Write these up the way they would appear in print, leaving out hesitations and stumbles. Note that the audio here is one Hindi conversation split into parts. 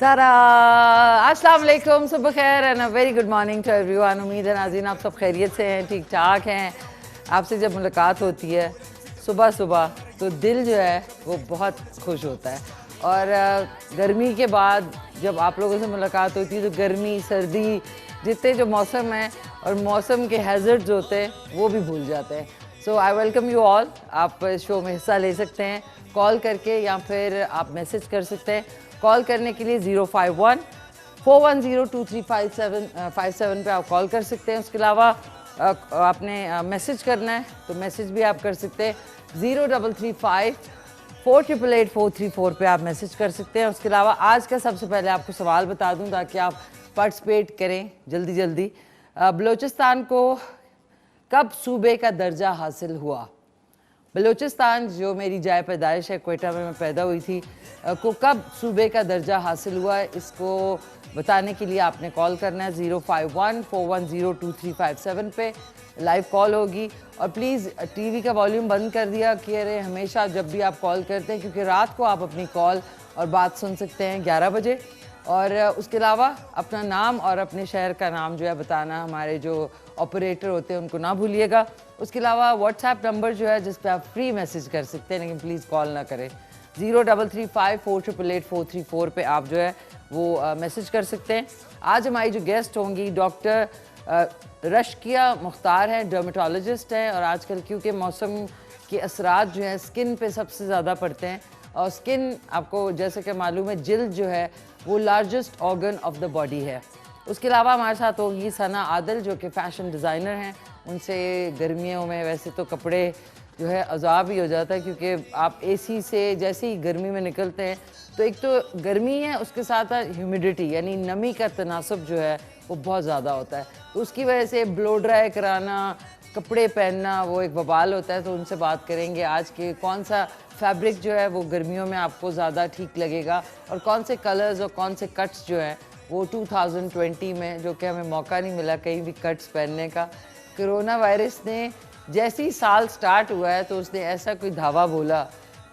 तारा अस्सलाम वालेकुम, सुबह खैर and a very good morning to everyone. उम्मीद है नाज़रीन आप सब खैरियत से हैं, ठीक ठाक हैं। आपसे जब मुलाकात होती है सुबह सुबह तो दिल जो है वो बहुत खुश होता है। और गर्मी के बाद जब आप लोगों से मुलाकात होती है तो गर्मी सर्दी जितने जो मौसम हैं और मौसम के हैज़र्ड्स होते हैं वो भी भूल जाते हैं। सो आई वेलकम यू ऑल। आप इस शो में हिस्सा ले सकते हैं कॉल करके या फिर आप मैसेज कर सकते हैं। कॉल करने के लिए 051-410-2357 पे आप कॉल कर सकते हैं। उसके अलावा आपने मैसेज करना है तो मैसेज भी आप कर सकते हैं। 0335-488-434 पे आप मैसेज कर सकते हैं। उसके अलावा आज का सबसे पहले आपको सवाल बता दूं ताकि आप पार्टिसिपेट करें जल्दी जल्दी। बलूचिस्तान को कब सूबे का दर्जा हासिल हुआ? बलूचिस्तान जो मेरी जाए पैदाइश है, क्वेटा में मैं पैदा हुई थी, को कब सूबे का दर्जा हासिल हुआ है इसको बताने के लिए आपने कॉल करना है। 051-410-2357 पे लाइव कॉल होगी। और प्लीज़ टीवी का वॉल्यूम बंद कर दिया कि अरे हमेशा जब भी आप कॉल करते हैं, क्योंकि रात को आप अपनी कॉल और बात सुन सकते हैं 11 बजे। और उसके अलावा अपना नाम और अपने शहर का नाम जो है बताना, हमारे जो ऑपरेटर होते हैं उनको ना भूलिएगा। उसके अलावा व्हाट्सएप नंबर जो है जिस पे आप फ्री मैसेज कर सकते हैं, लेकिन प्लीज़ कॉल ना करें। 0335-488-434 पे आप जो है वो मैसेज कर सकते हैं। आज हमारी जो गेस्ट होंगी डॉक्टर रशकिया मुख्तार हैं, डर्मेटोलॉजिस्ट हैं। और आजकल क्योंकि मौसम के असरात जो हैं स्किन पे सबसे ज़्यादा पड़ते हैं, और स्किन आपको जैसे कि मालूम है जिल्द जो है वो largest organ of the body है। उसके अलावा हमारे साथ होगी सना आदिल जो कि फ़ैशन डिज़ाइनर हैं। उनसे गर्मियों में वैसे तो कपड़े जो है अज़ाब ही हो जाता है, क्योंकि आप एसी से जैसे ही गर्मी में निकलते हैं तो एक तो गर्मी है, उसके साथ ह्यूमिडिटी यानी नमी का तनासब जो है वो बहुत ज़्यादा होता है। तो उसकी वजह से ब्लो ड्राई कराना, कपड़े पहनना वो एक बवाल होता है। तो उनसे बात करेंगे आज के कौन सा फैब्रिक जो है वो गर्मियों में आपको ज़्यादा ठीक लगेगा, और कौन से कलर्स और कौन से कट्स जो हैं वो 2020 में, जो कि हमें मौका नहीं मिला कहीं भी कट्स पहनने का। कोरोना वायरस ने जैसे ही साल स्टार्ट हुआ है तो उसने ऐसा कोई धावा बोला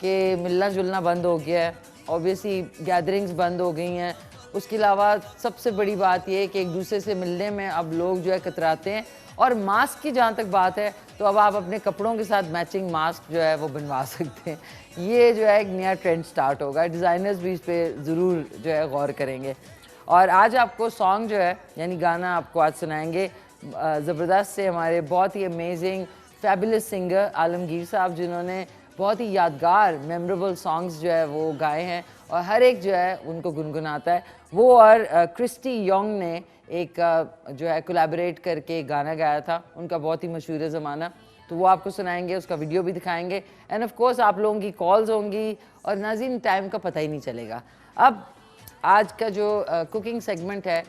कि मिलना जुलना बंद हो गया है, ऑब्वियसली गैदरिंग्स बंद हो गई हैं। उसके अलावा सबसे बड़ी बात यह है कि एक दूसरे से मिलने में अब लोग जो है कतराते हैं। और मास्क की जहाँ तक बात है तो अब आप अपने कपड़ों के साथ मैचिंग मास्क जो है वो बनवा सकते हैं। ये जो है एक नया ट्रेंड स्टार्ट होगा, डिज़ाइनर्स भी इस पर ज़रूर जो है गौर करेंगे। और आज आपको सॉन्ग जो है यानी गाना आपको आज सुनाएंगे ज़बरदस्त से हमारे बहुत ही अमेजिंग फैबुलस सिंगर आलमगीर साहब, जिन्होंने बहुत ही यादगार मेमोरेबल सॉन्ग्स जो है वो गाए हैं और हर एक जो है उनको गुनगुनाता है वो। और क्रिस्टी योंग ने एक जो है कोलैबोरेट करके गाना गाया था, उनका बहुत ही मशहूर ज़माना, तो वो आपको सुनाएंगे, उसका वीडियो भी दिखाएंगे। एंड ऑफ कोर्स आप लोगों की कॉल्स होंगी और नाज़रीन टाइम का पता ही नहीं चलेगा। अब आज का जो कुकिंग सेगमेंट है,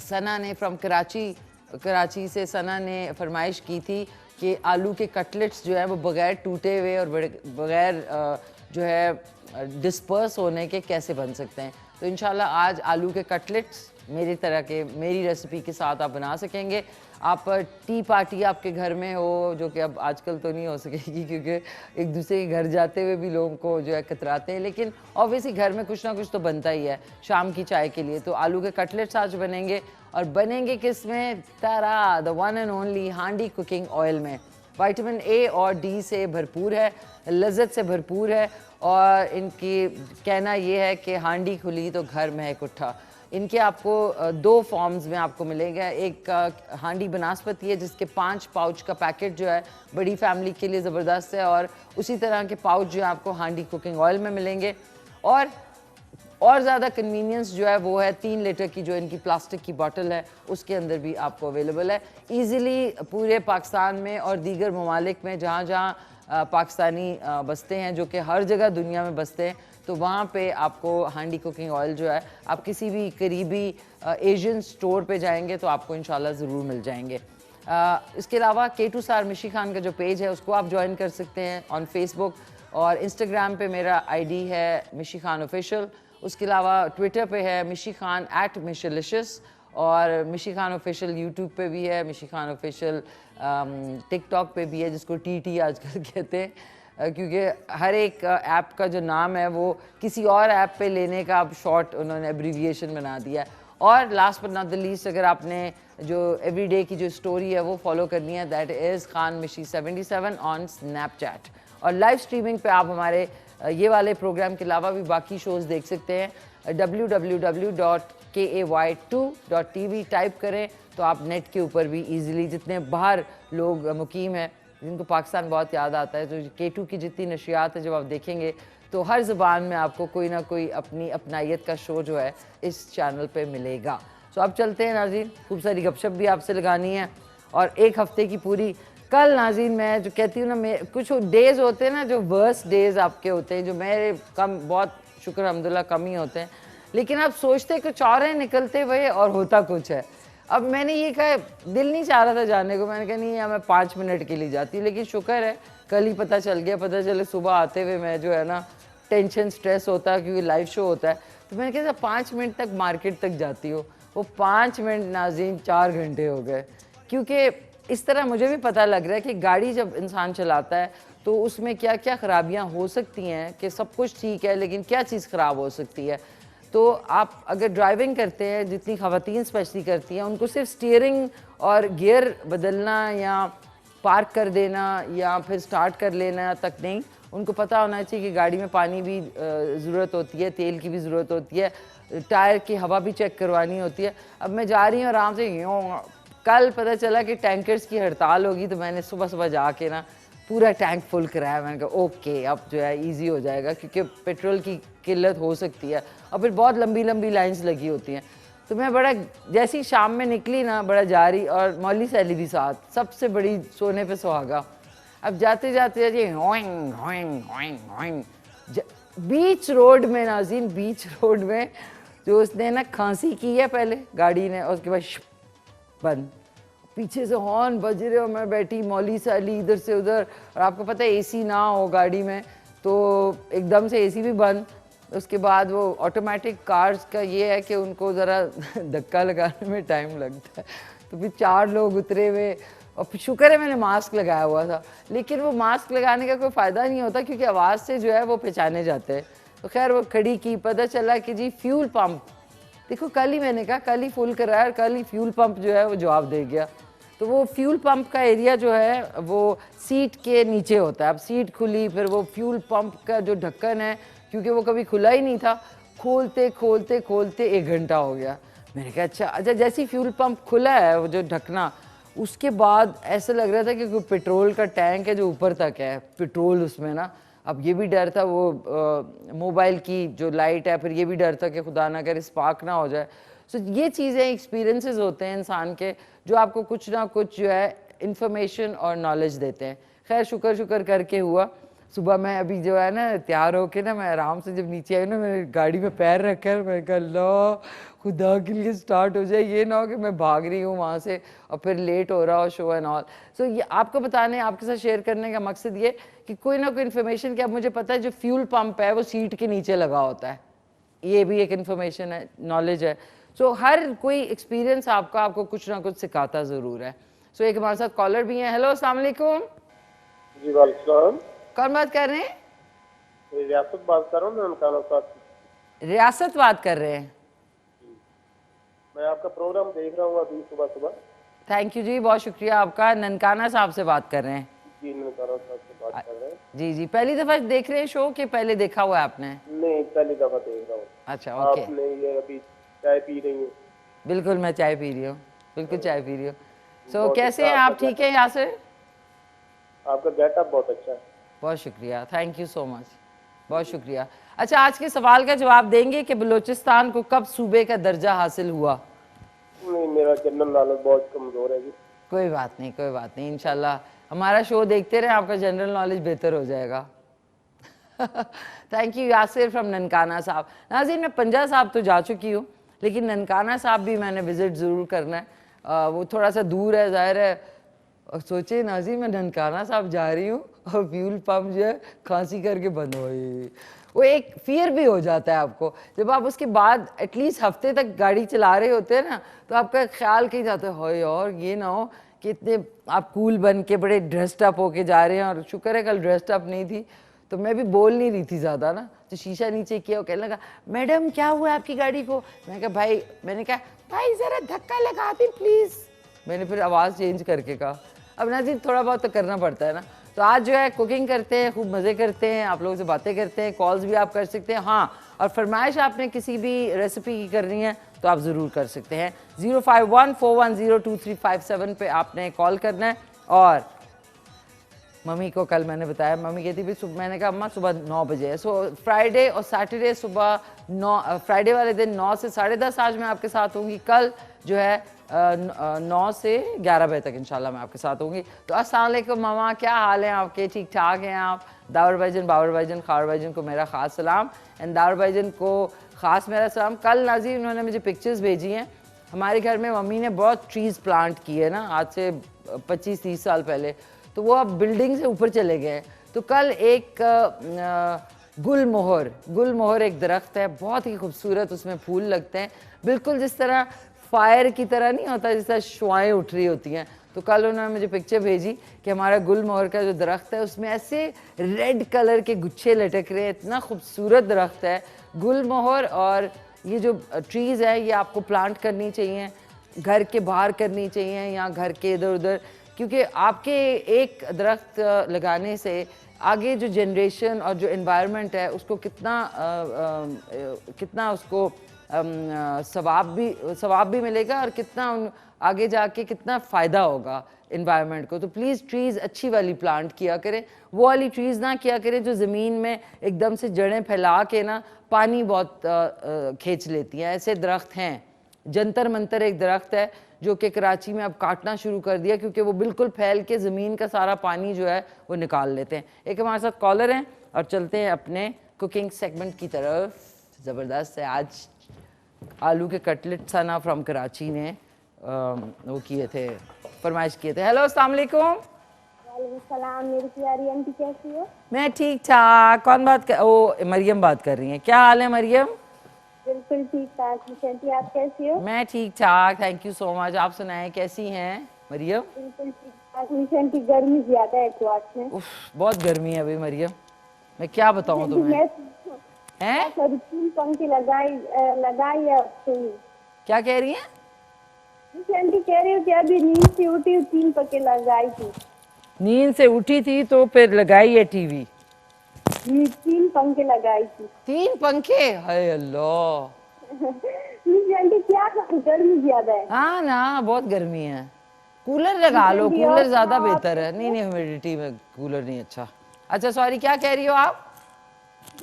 सना ने फ्रॉम कराची से सना ने फरमाइश की थी कि आलू के कटलेट्स जो है वो बग़ैर टूटे हुए और बग़ैर जो है डिस्पर्स होने के कैसे बन सकते हैं। तो इंशाल्लाह आज आलू के कटलेट्स मेरी रेसिपी के साथ आप बना सकेंगे। आप टी पार्टी आपके घर में हो, जो कि अब आजकल तो नहीं हो सकेगी क्योंकि एक दूसरे के घर जाते हुए भी लोगों को जो है कतराते हैं, लेकिन ऑब्वियसली घर में कुछ ना कुछ तो बनता ही है शाम की चाय के लिए। तो आलू के कटलेट्स आज बनेंगे, और बनेंगे किस में? तारा द वन एंड ओनली हांडी कुकिंग ऑयल में। विटामिन ए और डी से भरपूर है, लज्जत से भरपूर है, और इनकी कहना ये है कि हांडी खुली तो घर महक उठा। इनके आपको दो फॉर्म्स में आपको मिलेगा। एक हांडी बनास्पति है जिसके 5 पाउच का पैकेट जो है बड़ी फैमिली के लिए ज़बरदस्त है, और उसी तरह के पाउच जो है आपको हांडी कुकिंग ऑयल में मिलेंगे। और ज़्यादा कन्वीनियंस जो है वो है 3 लीटर की जो इनकी प्लास्टिक की बॉटल है उसके अंदर भी आपको अवेलेबल है ईज़िली पूरे पाकिस्तान में और दीगर ममालिक में जहाँ जहाँ पाकिस्तानी बसते हैं, जो कि हर जगह दुनिया में बसते हैं, तो वहाँ पे आपको हांडी कुकिंग ऑयल जो है आप किसी भी करीबी एशियन स्टोर पे जाएंगे तो आपको इंशाल्लाह ज़रूर मिल जाएंगे। इसके अलावा K2 स्टार मिशी खान का जो पेज है उसको आप ज्वाइन कर सकते हैं ऑन फेसबुक, और इंस्टाग्राम पे मेरा आईडी है मिशी खान ऑफिशियल। उसके अलावा ट्विटर पे है मिशी खान @मिशलिशियस, और मिशी खान ऑफिशियल यूट्यूब पे भी है, मिशी खान ऑफिशियल टिकटॉक पे भी है जिसको TT आजकल कहते हैं। क्योंकि हर एक ऐप का जो नाम है वो किसी और ऐप पे लेने का अब शॉर्ट उन्होंने एब्रीविएशन बना दिया है। और last but not the least, अगर आपने जो एवरीडे की जो स्टोरी है वो फॉलो करनी है, दैट इज़ खान मिशी 77 ऑन स्नैपचैट। और लाइव स्ट्रीमिंग पे आप हमारे ये वाले प्रोग्राम के अलावा भी बाकी शोज़ देख सकते हैं। www.kai2.tv टाइप करें तो आप नेट के ऊपर भी इजीली, जितने बाहर लोग मुकीम हैं जिनको पाकिस्तान बहुत याद आता है, तो K2 की जितनी नशियात है जब आप देखेंगे तो हर ज़बान में आपको कोई ना कोई अपनी अपनायत का शो जो है इस चैनल पे मिलेगा। सो अब चलते हैं नाज़रीन, खूब सारी गपशप भी आपसे लगानी है और एक हफ्ते की पूरी। कल नाज़रीन मैं जो कहती हूँ ना, कुछ डेज़ होते हैं ना जो वर्स्ट डेज़ आपके होते हैं, जो मेरे कम, बहुत शुक्र अल्हम्दुलिल्लाह कम ही होते हैं, लेकिन आप सोचते कुछ और है, निकलते हुए और होता कुछ है। अब मैंने ये कहा, दिल नहीं चाह रहा था जाने को, मैंने कहा नहीं यार मैं 5 मिनट के लिए जाती हूँ, लेकिन शुक्र है कल ही पता चल गया। पता चले सुबह आते हुए मैं जो है ना टेंशन स्ट्रेस होता है क्योंकि लाइव शो होता है, तो मैंने कहा 5 मिनट तक मार्केट तक जाती हो। वो 5 मिनट नाज़रीन 4 घंटे हो गए, क्योंकि इस तरह मुझे भी पता लग रहा है कि गाड़ी जब इंसान चलाता है तो उसमें क्या क्या ख़राबियाँ हो सकती हैं, कि सब कुछ ठीक है लेकिन क्या चीज़ ख़राब हो सकती है। तो आप अगर ड्राइविंग करते हैं, जितनी ख़वातीन स्पेशली करती हैं, उनको सिर्फ स्टीयरिंग और गियर बदलना या पार्क कर देना या फिर स्टार्ट कर लेना तक नहीं, उनको पता होना चाहिए कि गाड़ी में पानी भी ज़रूरत होती है, तेल की भी ज़रूरत होती है, टायर की हवा भी चेक करवानी होती है। अब मैं जा रही हूँ आराम से, कल पता चला कि टैंकर्स की हड़ताल होगी, तो मैंने सुबह सुबह जाके ना पूरा टैंक फुल कराया। मैंने कहा ओके अब जो है इजी हो जाएगा, क्योंकि पेट्रोल की किल्लत हो सकती है और फिर बहुत लंबी लंबी लाइंस लगी होती हैं। तो मैं बड़ा, जैसी शाम में निकली ना, बड़ा जारी, और मौली सैली भी साथ, सबसे बड़ी सोने पे सुहागा। अब जाते जाते बीच रोड में नाज़रीन, बीच रोड में जो उसने ना खांसी की है पहले गाड़ी ने, और उसके बाद बंद, पीछे से हॉर्न बज रहे हो, मैं बैठी मौली साली इधर से उधर, और आपको पता है एसी ना हो गाड़ी में तो एकदम से एसी भी बंद। उसके बाद वो ऑटोमेटिक कार्स का ये है कि उनको ज़रा धक्का लगाने में टाइम लगता है, तो फिर 4 लोग उतरे हुए, और फिर शुक्र है मैंने मास्क लगाया हुआ था, लेकिन वो मास्क लगाने का कोई फ़ायदा नहीं होता क्योंकि आवाज़ से जो है वो पहचाने जाते हैं। तो खैर वो खड़ी की, पता चला कि जी फ्यूल पम्प, देखो कल ही मैंने कहा, कल ही फुल कराया और कल ही फ्यूल पंप जो है वो जवाब दे गया। तो वो फ्यूल पंप का एरिया जो है वो सीट के नीचे होता है। अब सीट खुली, फिर वो फ्यूल पंप का जो ढक्कन है, क्योंकि वो कभी खुला ही नहीं था, खोलते खोलते खोलते 1 घंटा हो गया। मैंने कहा अच्छा, जैसे फ्यूल पंप खुला है वो जो ढकना, उसके बाद ऐसा लग रहा था कि कोई पेट्रोल का टैंक है जो ऊपर तक है, पेट्रोल उसमें ना। अब ये भी डर था, वो मोबाइल की जो लाइट है, फिर ये भी डर था कि खुदा ना करे स्पार्क ना हो जाए। सो ये चीज़ें एक्सपीरियंसेस होते हैं इंसान के, जो आपको कुछ ना कुछ जो है इंफॉर्मेशन और नॉलेज देते हैं। खैर शुक्र करके हुआ। सुबह मैं अभी जो है ना तैयार होके ना, मैं आराम से जब नीचे आई ना, मैंने गाड़ी में पैर रखा है, मैं कहा लो खुदा के लिए स्टार्ट हो जाए, ये ना हो कि मैं भाग रही हूँ वहाँ से और फिर लेट हो रहा हो शो एंड ऑल। सो ये आपको बताने, आपके साथ शेयर करने का मकसद ये कि कोई ना कोई इन्फॉर्मेशन, कि अब मुझे पता है जो फ्यूल पंप है वो सीट के नीचे लगा होता है, ये भी एक इन्फॉर्मेशन है, नॉलेज है। सो हर कोई एक्सपीरियंस आपको कुछ ना कुछ सिखाता ज़रूर है। सो एक हमारे साथ कॉलर भी हैं। हेलो, अस्सलाम वालेकुम। जी वालेकुम। कौन बात कर रहे हैं? रियासत बात कर रहा हूँ, ननकाना साहब। रियासत बात कर रहे हैं। मैं आपका प्रोग्राम देख रहा हूँ अभी सुबह सुबह। थैंक यू जी, बहुत शुक्रिया आपका। ननकाना साहब से बात कर रहे हैं? जी ननकाना साहब से बात कर रहे हैं। जी जी, पहली दफ़ा देख रहे हैं शो कि पहले देखा हुआ है आपने? नहीं, पहली दफा देख रहा हूँ। अच्छा ओके। आपने ये अभी चाय पी रही हूँ? बिल्कुल मैं चाय पी रही हूँ, बिल्कुल चाय पी रही हूँ। सो बहुत कैसे अच्छा हैं आप? आपका ठीक है यहाँ से? आपका गेटअप बहुत अच्छा है। बहुत शुक्रिया, थैंक यू सो मच, बहुत शुक्रिया। अच्छा, आज के सवाल का जवाब देंगे कि बलूचिस्तान को कब सूबे का दर्जा हासिल हुआ? नहीं, मेरा जनरल नॉलेज बहुत कमजोर है जी। कोई बात नहीं, कोई बात नहीं, इंशाल्लाह हमारा शो देखते रहे, आपका जनरल नॉलेज बेहतर हो जाएगा। Thank you Yasir from Nankana साहब। नाज़रीन, मैं पंजा साहब तो जा चुकी हूँ, लेकिन ननकाना साहब भी मैंने विज़िट ज़रूर करना है। वो थोड़ा सा दूर है, ज़ाहिर है। और सोचे नाज़रीन, मैं ननकाना साहब जा रही हूँ और फ्यूल पम्प जो है खांसी करके बंद हो गई। वो एक फियर भी हो जाता है आपको, जब आप उसके बाद एटलीस्ट हफ्ते तक गाड़ी चला रहे होते हैं ना, तो आपका ख्याल कहीं जाता है हो यार ये ना हो कि इतने आप कूल बन के बड़े ड्रेस्ड अप होके जा रहे हैं, और शुक्र है कल ड्रेस्ड अप नहीं थी तो मैं भी बोल नहीं रही थी ज़्यादा ना। तो शीशा नीचे किया, वो कहने लगा मैडम क्या हुआ आपकी गाड़ी को। मैंने कहा भाई ज़रा धक्का लगा दी प्लीज़। मैंने फिर आवाज़ चेंज करके कहा। अब नाज़रीन थोड़ा बहुत तो करना पड़ता है ना। तो आज जो है कुकिंग करते हैं, खूब मज़े करते हैं, आप लोगों से बातें करते हैं, कॉल्स भी आप कर सकते हैं। हाँ, और फरमाइश आपने किसी भी रेसिपी की करनी है तो आप ज़रूर कर सकते हैं। 05141023357 पे आपने कॉल करना है। और मम्मी को कल मैंने बताया, मम्मी कहती भाई सुबह, मैंने कहा अम्मा सुबह 9 बजे है। सो फ्राइडे और सैटरडे सुबह 9, फ्राइडे वाले दिन 9 से 10:30 आज मैं आपके साथ होंगी। कल जो है 9 से 11 बजे तक इंशाल्लाह मैं आपके साथ होंगी। तो अस्सलाम वालेकुम मामा, क्या हाल है आपके? ठीक ठाक हैं आप? दावर भाईजन, बाबर भाईजन, खावर भाईजन को मेरा ख़ास सलाम, एंड दावर भाईजन को ख़ास मेरा सलाम। कल नाज़रीन उन्होंने मुझे पिक्चर्स भेजी हैं। हमारे घर में मम्मी ने बहुत ट्रीज़ प्लांट किए ना, आज से 25-30 साल पहले, तो वो अब बिल्डिंग से ऊपर चले गए। तो कल एक गुलमोहर एक दरख्त है, बहुत ही खूबसूरत, उसमें फूल लगते हैं बिल्कुल जिस तरह फायर की तरह नहीं होता, जिस तरह शुआएँ उठ रही होती हैं। तो कल उन्होंने मुझे पिक्चर भेजी कि हमारा गुलमोहर का जो दरख्त है उसमें ऐसे रेड कलर के गुच्छे लटक रहे हैं, इतना खूबसूरत दरख्त है गुलमोहर। और ये जो ट्रीज़ है ये आपको प्लांट करनी चाहिए, घर के बाहर करनी चाहिए या घर के इधर उधर, क्योंकि आपके एक दरख्त लगाने से आगे जो जनरेशन और जो एनवायरनमेंट है उसको कितना उसको सवाब भी मिलेगा, और कितना आगे जाके कितना फ़ायदा होगा इन्वायरमेंट को। तो प्लीज़ ट्रीज़ अच्छी वाली प्लांट किया करें, वो वाली ट्रीज़ ना किया करें जो ज़मीन में एकदम से जड़ें फैला के ना पानी बहुत खींच लेती हैं। ऐसे दरख्त हैं। जंतर मंतर एक दरख्त है जो कि कराची में अब काटना शुरू कर दिया, क्योंकि वो बिल्कुल फैल के ज़मीन का सारा पानी जो है वो निकाल लेते हैं। एक हमारे साथ कॉलर हैं और चलते हैं अपने कुकिंग सेगमेंट की तरफ। ज़बरदस्त है आज आलू के कटलेट सना फ्रॉम कराची ने वो किए थे, फरमाइश किए थे। हेलो अस्सलाम वालेकुम। वालेकुम सलाम, मेरी प्यारी आंटी कैसी हो? मैं ठीक ठाक। कौन बात कर? ओ मरियम बात कर रही हैं। क्या हाल है मरियम? बिल्कुल ठीक ठाक। आंटी आप कैसी हो? मैं ठीक ठाक, थैंक यू सो मच। आप सुनाएं कैसी हैं मरियम? बिल्कुल ठीक ठाक। आंटी गर्मी ज्यादा है क्लास में। उफ, बहुत गर्मी है अभी मरियम, मैं क्या बताऊं तुम्हें। हैं? 3 पंखे लगाई है तुम। क्या कह रही हैं? आंटी कह रही हो कि अभी नींद से उठी 3 पंखे लगाई थी। नींद से उठी थी तो फिर लगाई है टीवी? 3 पंखे लगाई थी। 3 पंखे? हाय अल्लाह। आंटी क्या गर्मी ज्यादा है। हाँ ना, बहुत गर्मी है। कूलर लगा लो, कूलर ज्यादा बेहतर है। नहीं ह्यूमिडिटी में कूलर नहीं अच्छा। अच्छा सॉरी, क्या कह रही हो आप?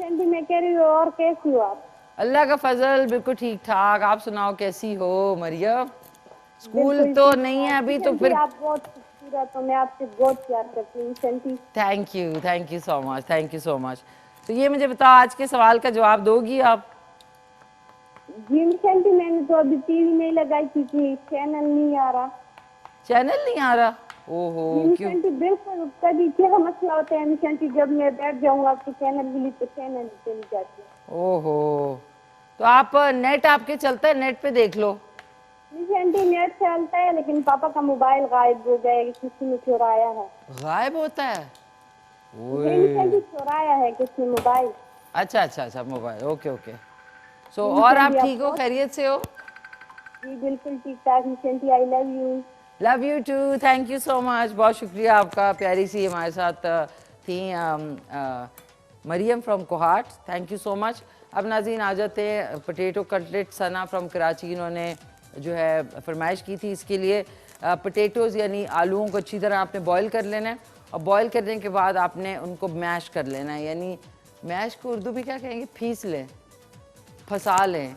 आंटी मैं कह रही हूँ और कैसी हो आप? अल्लाह का फजल, बिल्कुल ठीक ठाक। आप सुनाओ कैसी हो मरियम? स्कूल तो नहीं है अभी तो फिर। आप बहुत खूबसूरत हो, मैं आपसे बहुत प्यार करती हूँ aunty. Thank you so much, thank you so much. तो ये मुझे बताओ, आज के सवाल का जवाब दोगी आप? जी आंटी मैंने तो अभी टीवी नहीं लगाई क्योंकि चैनल नहीं आ रहा। चैनल नहीं आ रहा? ओहो क्यों? आंटी बिल्कुल, कभी क्या मसला होता है आंटी, जब मैं बैठ जाऊंगा आपके चैनल के लिए तो चैनल चली जाती है। ओहो, तो आप नेट आपके चलता है, नेट पे देख लो। आंटी नेट चलता है लेकिन पापा का मोबाइल गायब हो गया, किसी ने चुराया है। गायब होता है? आंटी चुराया है किसी मोबाइल। अच्छा मोबाइल, ओके। सो और आप ठीक हो, खैरियत से हो? जी बिल्कुल ठीक ठाक aunty. I love you too, thank you so much. बहुत शुक्रिया आपका। प्यारी सी हमारे साथ थी Maryam from Kohat, thank you so much. अब नाज़रीन आ जाते हैं potato cutlet Sana from Karachi, इन्होंने जो है फरमाइश की थी। इसके लिए पोटैटोज़ यानी आलूओं को अच्छी तरह आपने बॉईल कर लेना है, और बॉईल करने के बाद आपने उनको मैश कर लेना है। यानी मैश को उर्दू में क्या कहेंगे? पीस लें, फंसा लें,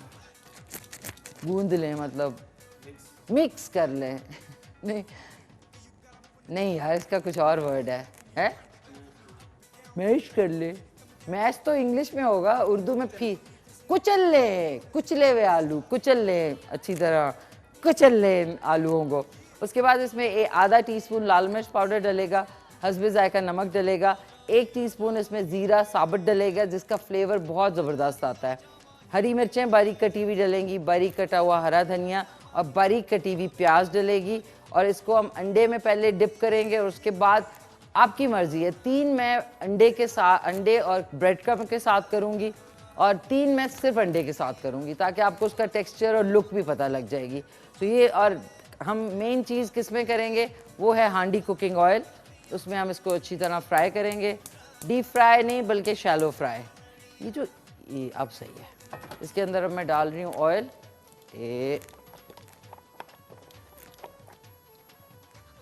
गूंद लें, मतलब मिक्स कर लें। नहीं यार, इसका कुछ और वर्ड है? मैश कर ले। मैश तो इंग्लिश में होगा, उर्दू में कुचले हुए आलू, कुचल ले, अच्छी तरह कुचल ले आलूओं को। उसके बाद इसमें आधा टीस्पून लाल मिर्च पाउडर डलेगा, हस्बे जायका नमक डलेगा, 1 टीस्पून इसमें ज़ीरा साबुत डलेगा जिसका फ्लेवर बहुत ज़बरदस्त आता है। हरी मिर्चें बारीक कटी हुई डलेंगी, बारीक कटा हुआ हरा धनिया और बारीक कटी हुई प्याज डलेगी, और इसको हम अंडे में पहले डिप करेंगे और उसके बाद आपकी मर्जी है, 3 मैं अंडे के साथ, अंडे और ब्रेड क्रम्ब के साथ करूँगी और 3 मैं सिर्फ अंडे के साथ करूँगी, ताकि आपको उसका टेक्सचर और लुक भी पता लग जाएगी। तो ये, और हम मेन चीज़ किस में करेंगे वो है हांडी कुकिंग ऑयल, उसमें हम इसको अच्छी तरह फ्राई करेंगे, डीप फ्राई नहीं बल्कि शैलो फ्राई। ये अब सही है। इसके अंदर अब मैं डाल रही हूँ ऑयल,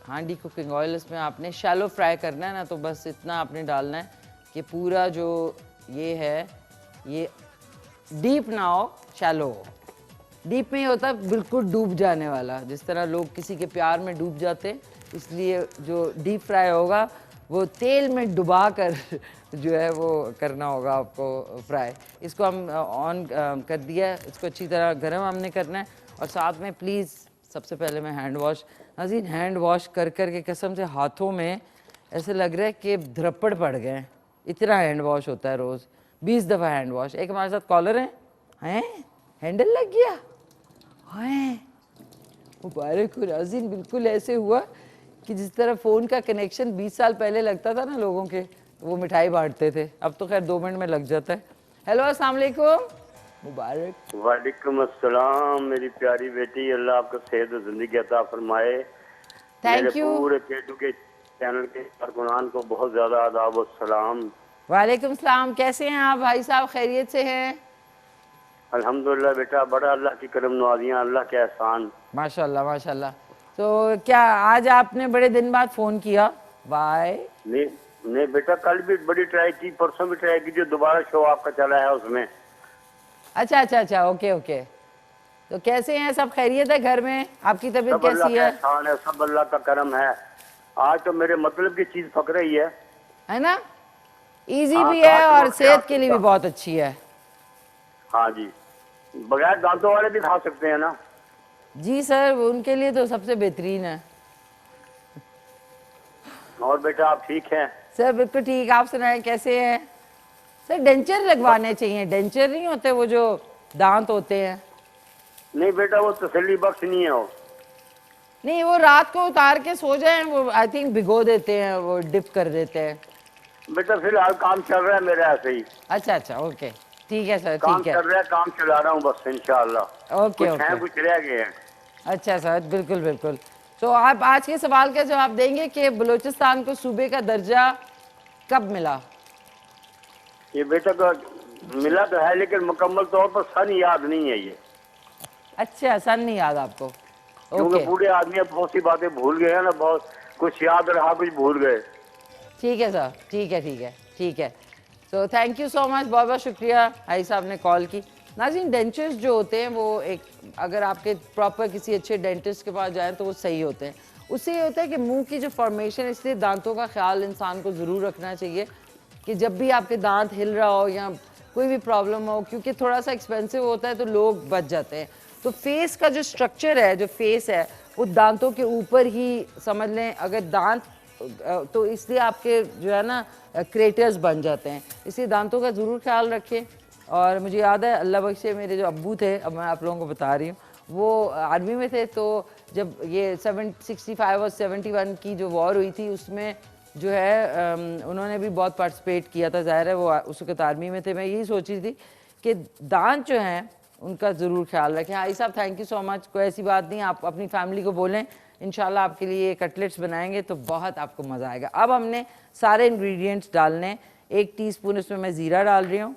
हांडी कुकिंग ऑयल, इसमें आपने शैलो फ्राई करना है ना, तो बस इतना आपने डालना है कि पूरा जो ये है ये डीप ना हो, शैलो हो। डीप में ही होता है बिल्कुल डूब जाने वाला, जिस तरह लोग किसी के प्यार में डूब जाते हैं, इसलिए जो डीप फ्राई होगा वो तेल में डुबा कर जो है वो करना होगा आपको फ्राई। इसको हम ऑन कर दिया है, इसको अच्छी तरह गर्म हमने करना है। और साथ में प्लीज़ सबसे पहले मैं हैंड वॉश, नाज़रीन हैंड वॉश कर कर के कसम से हाथों में ऐसे लग रहा है कि धरप्पड़ पड़ गए हैं, इतना हैंड वॉश होता है रोज़, 20 दफ़ा हैंड वॉश। एक हमारे साथ कॉलर हैं, हैंडल लग गया है, मुबारक हो नाज़रीन। बिल्कुल ऐसे हुआ कि जिस तरह फ़ोन का कनेक्शन 20 साल पहले लगता था ना लोगों के, वो मिठाई बांटते थे, अब तो खैर 2 मिनट में लग जाता है। हेलो अस्सलाम वालेकुम, मुबारक। वालेकुम अस्सलाम मेरी प्यारी बेटी, अल्लाह आपको सेहत और जिंदगी अता फरमाए। Thank you. पूरे केटू के चैनल के कारकुनान को बहुत ज़्यादा आदाब और सलाम। वालेकुम सलाम, कैसे हैं आप भाई साहब, खैरियत से हैं? अल्हम्दुलिल्लाह बेटा, बड़ा अल्लाह की करम नवाजियाँ, अल्लाह के एहसान। माशाल्लाह माशाल्लाह। तो क्या आज आपने बड़े दिन बाद फ़ोन किया? वाई? नहीं बेटा, कल भी बड़ी ट्राई की, परसों भी ट्राई की, जो दोबारा शो आपका चला है उसमें। अच्छा, ओके ओके। तो कैसे हैं सब, खैरियत है घर में? आपकी तबीयत सब अल्लाह कैसी का है? एहसान है, सब अल्लाह का करम है। आज तो मेरे मतलब की चीज़ पक रही है ना? इजी हाँ, भी है काट और वक्त सेहत के लिए भी आपका। बहुत अच्छी है। हाँ जी, बगैर दांतों वाले भी खा सकते हैं ना? जी सर, उनके लिए तो सबसे बेहतरीन है। और बेटा आप ठीक हैं? सर बिल्कुल ठीक, आप सुनाएं कैसे हैं? सर डेंचर लगवाने चाहिए, डेंचर नहीं होते वो जो दांत होते हैं? नहीं बेटा, वो तसल्ली बख्श नहीं है वो। नहीं, वो रात को उतार के सो जाए, वो आई थिंक भिगो देते हैं, वो डिप कर देते हैं। बेटा फिलहाल काम चल रहा है मेरा ऐसे ही। अच्छा ओके, ठीक है सर, काम ठीक है। चल रहा है, काम चला रहा हूँ बस इंशाअल्लाह। ओके कुछ हैं, कुछ रह गए हैं। अच्छा सर, बिल्कुल बिल्कुल। तो आप आज के सवाल का जवाब देंगे कि बलूचिस्तान को सूबे का दर्जा कब मिला? ये बेटा का मिला तो है, लेकिन मुकम्मल तौर पर सन याद नहीं है ये। अच्छा, सन नहीं याद आपको? क्योंकि ओके, बूढ़े आदमी अब बहुत सी बातें भूल गए हैं ना, बहुत कुछ याद रहा, कुछ भूल गए। ठीक है सर, ठीक है। तो थैंक यू सो मच, बहुत बहुत शुक्रिया भाई साहब ने कॉल की। नाज़रीन डेंचर्स जो होते हैं वो एक, अगर आपके प्रॉपर किसी अच्छे डेंटिस्ट के पास जाएं तो वो सही होते हैं। उससे ये होता है कि मुंह की जो फॉर्मेशन, इसलिए दांतों का ख्याल इंसान को ज़रूर रखना चाहिए कि जब भी आपके दांत हिल रहा हो या कोई भी प्रॉब्लम हो, क्योंकि थोड़ा सा एक्सपेंसिव होता है तो लोग बच जाते हैं। तो फेस का जो स्ट्रक्चर है, जो फेस है, वो दांतों के ऊपर ही समझ लें, अगर दांत तो इसलिए आपके जो है ना क्रेटर्स बन जाते हैं, इसलिए दांतों का ज़रूर ख्याल रखें। और मुझे याद है, अल्लाह बख्शे, मेरे जो अब्बू थे, अब मैं आप लोगों को बता रही हूँ, वो आर्मी में थे, तो जब ये 65 और 71 की जो वॉर हुई थी, उसमें जो है उन्होंने भी बहुत पार्टिसिपेट किया था, ज़ाहिर है वो उस वक्त आर्मी में थे। मैं यही सोच रही थी कि दांत जो हैं उनका ज़रूर ख्याल रखें। आई साहब थैंक यू सो मच, कोई ऐसी बात नहीं, आप अपनी फैमिली को बोलें, इंशाल्लाह आपके लिए कटलेट्स बनाएंगे तो बहुत आपको मज़ा आएगा। अब हमने सारे इंग्रेडिएंट्स डालने, 1 टीस्पून इसमें मैं ज़ीरा डाल रही हूँ,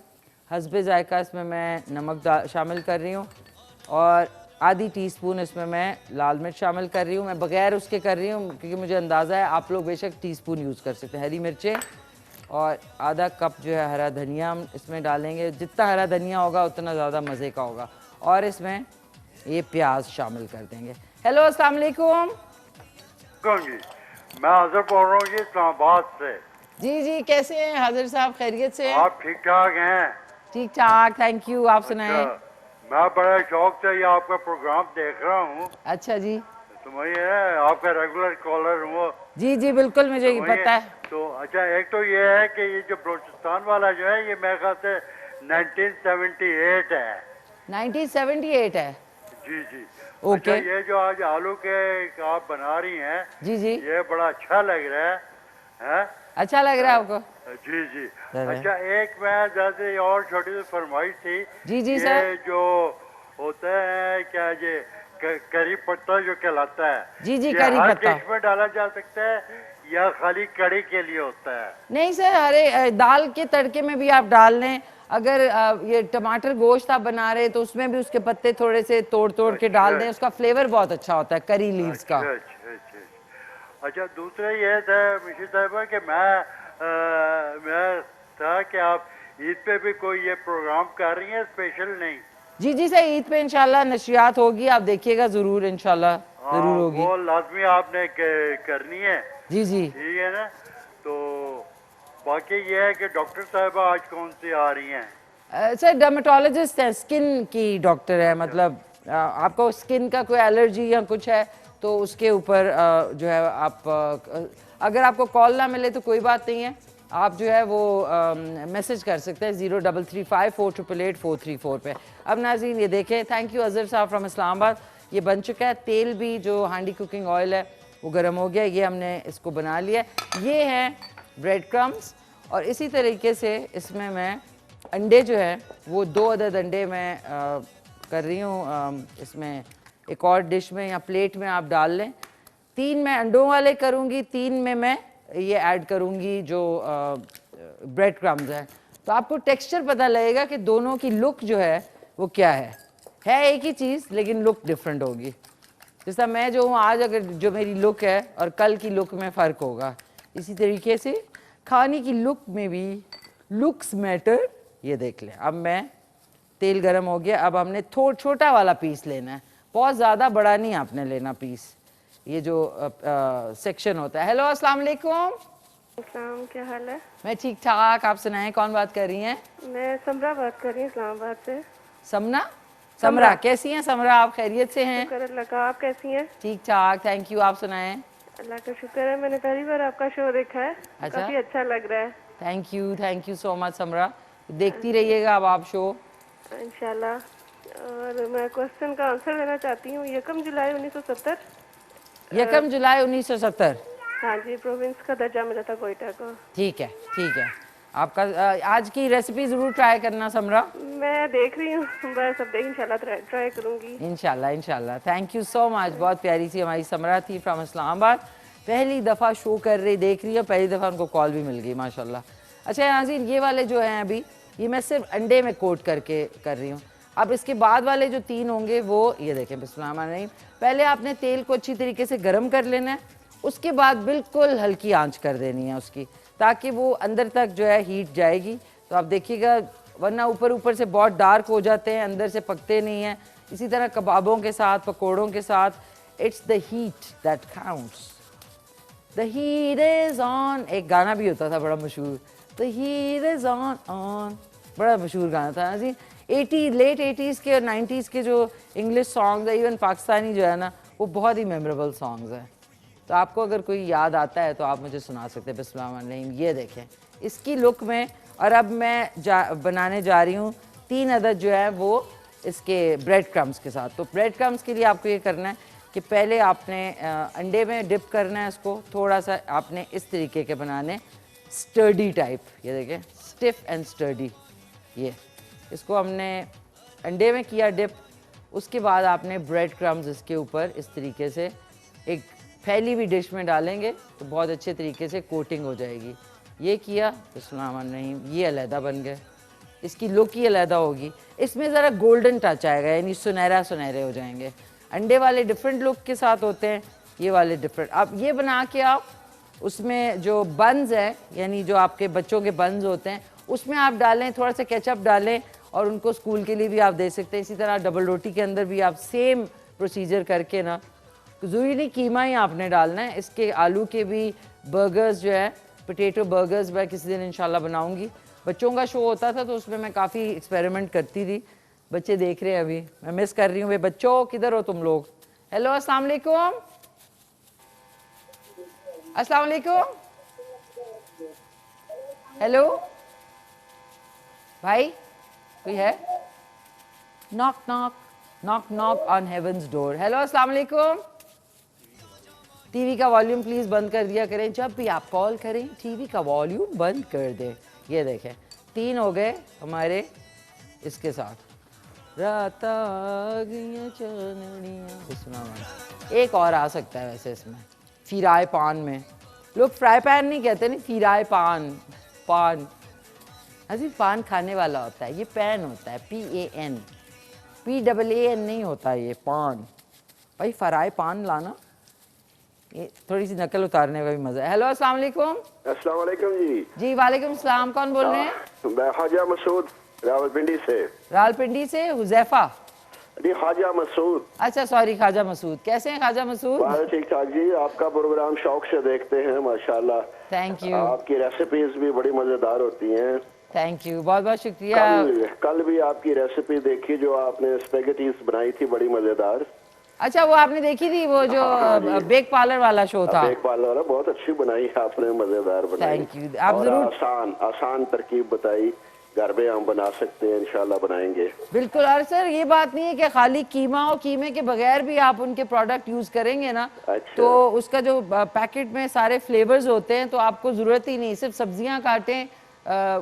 हस्बे जायका इसमें मैं नमक शामिल कर रही हूँ, और आधी टीस्पून इसमें मैं लाल मिर्च शामिल कर रही हूँ। मैं बगैर उसके कर रही हूँ क्योंकि मुझे अंदाज़ा है आप लोग बेशक टीस्पून यूज़ कर सकते हैं। हरी मिर्चें और आधा कप जो है हरा धनिया हम इसमें डालेंगे, जितना हरा धनिया होगा उतना ज़्यादा मज़े का होगा। और इसमें ये प्याज शामिल कर देंगे। हेलो अस्सलाम वालेकुम जी, मैं हाजिर बोल रहा हूँ जी इस्लामाबाद से। जी, कैसे हैं हाजिर साहब, खैरियत से? आप ठीक ठाक हैं? ठीक ठाक, थैंक यू, आप सुनाएं। मैं बड़े शौक से ये आपका प्रोग्राम देख रहा हूँ। अच्छा जी, तो मैं ये आपका रेगुलर कॉलर हूँ। जी बिल्कुल, मुझे तो पता है। तो अच्छा, एक तो ये है कि ये जो बलूचिस्तान वाला जो है, ये मेरे ख्याल से 1978 है। 1978 है? जी जी। ओके। अच्छा, ये जो आज आलू के आप बना रही हैं, जी जी, ये बड़ा अच्छा लग रहा है, हैं? अच्छा लग रहा है आपको? जी जी। अरे। अच्छा, एक मैं जैसे और छोटी सी फरमाइश थी, जी जी ये सर। जो होता है क्या, ये करी पत्ता जो कहलाता है, जी जी, ये करी हर पत्ता। डिश में डाला जा सकता है या खाली कड़ी के लिए होता है? नहीं सर, हरे दाल के तड़के में भी आप डाल लें। अगर ये टमाटर गोश्त आप बना रहे तो उसमें भी उसके पत्ते थोड़े से तोड़ तोड़ के अच्छा डाल दें, उसका फ्लेवर बहुत अच्छा होता है करी लीव्स का। अच्छा अच्छा अच्छा। अच्छा, दूसरा ये था मिशी साहबा कि मैं था कि आप ईद पे भी कोई ये प्रोग्राम कर रही हैं स्पेशल? नहीं? जी जी सर, ईद पे इंशाल्लाह नशरियात होगी, आप देखिएगा जरूर, इंशाल्लाह हाँ, जरूर होगी। वो लाजमी आपने करनी है। जी जी। ठीक है ना? तो बाकी ये है कि डॉक्टर साहबा आज कौन सी आ रही हैं? सर डर्मेटोलॉजिस्ट है, स्किन की डॉक्टर है, मतलब आपको स्किन का कोई एलर्जी या कुछ है तो उसके ऊपर जो है आप अगर आपको कॉल ना मिले तो कोई बात नहीं है, आप जो है वो मैसेज कर सकते हैं 0335488844 पे। अब नाज़रीन ये देखें, थैंक यू अजहर साहब फ्रॉम इस्लामाबाद। ये बन चुका है, तेल भी जो हांडी कुकिंग ऑयल है वो गर्म हो गया, ये हमने इसको बना लिया। ये है ब्रेड क्रम्स और इसी तरीके से इसमें मैं अंडे जो है वो 2 अदद अंडे मैं कर रही हूँ इसमें एक और डिश में या प्लेट में आप डाल लें। 3 मैं अंडों वाले करूँगी, 3 में मैं ये ऐड करूँगी जो ब्रेड क्रम्स है, तो आपको टेक्सचर पता लगेगा कि दोनों की लुक जो है वो क्या है एक ही चीज़ लेकिन लुक डिफरेंट होगी। जैसा मैं जो हूँ आज, अगर जो मेरी लुक है और कल की लुक में फ़र्क होगा, इसी तरीके से खाने की लुक में भी लुक्स मैटर। ये देख लें, अब मैं तेल गरम हो गया, अब हमने थोड़ा छोटा वाला पीस लेना है, बहुत ज़्यादा बड़ा नहीं आपने लेना पीस, ये जो सेक्शन होता है। हेलो अस्सलाम वालेकुम। इस्लाम, क्या हाल है? मैं ठीक ठाक, आप सुनाएं, कौन बात कर रही हैं? मैं समरा बात कर रही हूँ इस्लामाबाद से। समरा कैसी हैं समरा, आप खैरियत से हैं? शुक्र अल्लाह का, आप कैसी हैं? ठीक ठाक, थैंक यू, आप सुनाएं। अल्लाह का शुक्र है, मैंने पहली बार आपका शो देखा है। अच्छा। काफी अच्छा लग रहा है। थैंक यू सो मच समरा, देखती रहिएगा अब आप शो इंशाल्लाह। और मैं क्वेश्चन का आंसर देना चाहती हूँ। यकम जुलाई 1970। 1 जुलाई 1970। हाँ जी, प्रोविंस का दर्जा मिला था कोयटा को। ठीक है, आपका आज की रेसिपी ज़रूर ट्राई करना समरा। मैं देख रही हूँ, बस अब देख इंशाल्लाह ट्राई करूँगी। इंशाल्लाह। थैंक यू सो मच, बहुत प्यारी सी हमारी समरा थी फ्रॉम इस्लामाबाद, पहली दफ़ा शो कर रही, देख रही है, पहली दफ़ा उनको कॉल भी मिल गई माशाल्लाह। अच्छा नाज़रीन, ये वाले जो हैं अभी, ये मैं सिर्फ अंडे में कोट करके कर रही हूँ। अब इसके बाद वाले जो 3 होंगे वो ये देखें, बिस्मिल्लाह। पहले आपने तेल को अच्छी तरीके से गर्म कर लेना है, उसके बाद बिल्कुल हल्की आंच कर देनी है उसकी, ताकि वो अंदर तक जो है हीट जाएगी। तो आप देखिएगा, वरना ऊपर से बहुत डार्क हो जाते हैं, अंदर से पकते नहीं हैं। इसी तरह कबाबों के साथ, पकौड़ों के साथ, it's the heat that counts, the heat is on. एक गाना भी होता था बड़ा मशहूर, द हीट इज ऑन, बड़ा मशहूर गाना था जी। लेट 80s के और 90s के जो इंग्लिश सॉन्ग्स है, इवन पाकिस्तानी जो है ना, वो बहुत ही मेमोरेबल सॉन्ग्स हैं। तो आपको अगर कोई याद आता है तो आप मुझे सुना सकते हैं। बिस्मिल्लाह। ये देखें इसकी लुक में, और अब मैं बनाने जा रही हूँ 3 अदद जो है वो इसके ब्रेड क्रम्स के साथ। तो ब्रेड क्रम्स के लिए आपको ये करना है कि पहले आपने अंडे में डिप करना है इसको, थोड़ा सा आपने इस तरीके के बनाने, स्टर्डी टाइप, ये देखें, स्टिफ एंड स्टर्डी। ये इसको हमने अंडे में किया डिप, उसके बाद आपने ब्रेड क्रम्स इसके ऊपर इस तरीके से एक फैली हुई डिश में डालेंगे तो बहुत अच्छे तरीके से कोटिंग हो जाएगी। ये किया, बिस्मिल्लाह, ये अलहदा बन गए, इसकी लुक ही अलहदा होगी। इसमें ज़रा गोल्डन टच आएगा, यानी सुनहरे हो जाएंगे। अंडे वाले डिफरेंट लुक के साथ होते हैं, ये वाले डिफरेंट। अब ये बना के आप उसमें जो बन्स है, यानी जो आपके बच्चों के बन्स होते हैं, उसमें आप डालें, थोड़ा सा केचप डालें और उनको स्कूल के लिए भी आप दे सकते हैं। इसी तरह डबल रोटी के अंदर भी आप सेम प्रोसीजर करके ना, ज़रूरी नहीं कीमा ही आपने डालना है, इसके आलू के भी बर्गर्स जो है, पोटैटो बर्गर्स मैं किसी दिन इंशाल्लाह बनाऊंगी। बच्चों का शो होता था तो उसमें मैं काफ़ी एक्सपेरिमेंट करती थी, बच्चे देख रहे हैं अभी, मैं मिस कर रही हूँ। भाई बच्चों, किधर हो तुम लोग? हेलो, अस्सलाम वालेकुम। अस्सलाम वालेकुम। हेलो भाई, कोई है? Knock knock knock knock on heaven's door. Hello अस्सलाम वालेकुम। टीवी का वॉल्यूम प्लीज बंद कर दिया करें, जब भी आप कॉल करें टीवी का वॉल्यूम बंद कर दें। ये देखें 3 हो गए हमारे इसके साथ। रात आ गईं चांदनियां, बिस्मिल्लाह। एक और आ सकता है वैसे इसमें, फिराए पान में। लोग फ्राई पैन नहीं कहते, नहीं फिराए पान। पान अजी पान खाने वाला होता है, ये पैन होता है, PAN, PAAN नहीं होता ये पान। भाई फराए पान लाना, ये थोड़ी सी नकल उतारने का भी मजा है। हेलो अस्सलाम वालेकुम। अस्सलाम वालेकुम जी। जी वालेकुम सलाम, कौन बोल रहे हैं? मैं ख्वाजा मसूद रावलपिंडी से। रावलपिंडी से हुजैफा? जी ख्वाजा मसूद। अच्छा सॉरी, ख्वाजा मसूद। कैसे हैं ख्वाजा मसूद? ठीक ठाक जी, आपका प्रोग्राम शौक से देखते हैं माशाल्लाह। Thank you. आपकी रेसिपीज भी बड़ी मजेदार होती हैं। थैंक यू, बहुत बहुत शुक्रिया। कल भी आपकी रेसिपी देखी जो आपने स्पेगेटीज बनाई थी, बड़ी मजेदार। अच्छा वो आपने देखी थी, वो जो बेक पार्लर वाला शो था? बेक पार्लर वाला बहुत अच्छी बनाई आपने, मजेदार बनाई। Thank you. आप जरूर आसान तरकीब बताई, घर में हम बना सकते हैं, इंशाल्लाह बनाएंगे। बिल्कुल। और सर ये बात नहीं है कि खाली कीमा और कीमे के बगैर भी आप उनके प्रोडक्ट यूज करेंगे ना, अच्छा। तो उसका जो पैकेट में सारे फ्लेवर्स होते हैं, तो आपको जरूरत ही नहीं, सिर्फ सब्जियां काटें,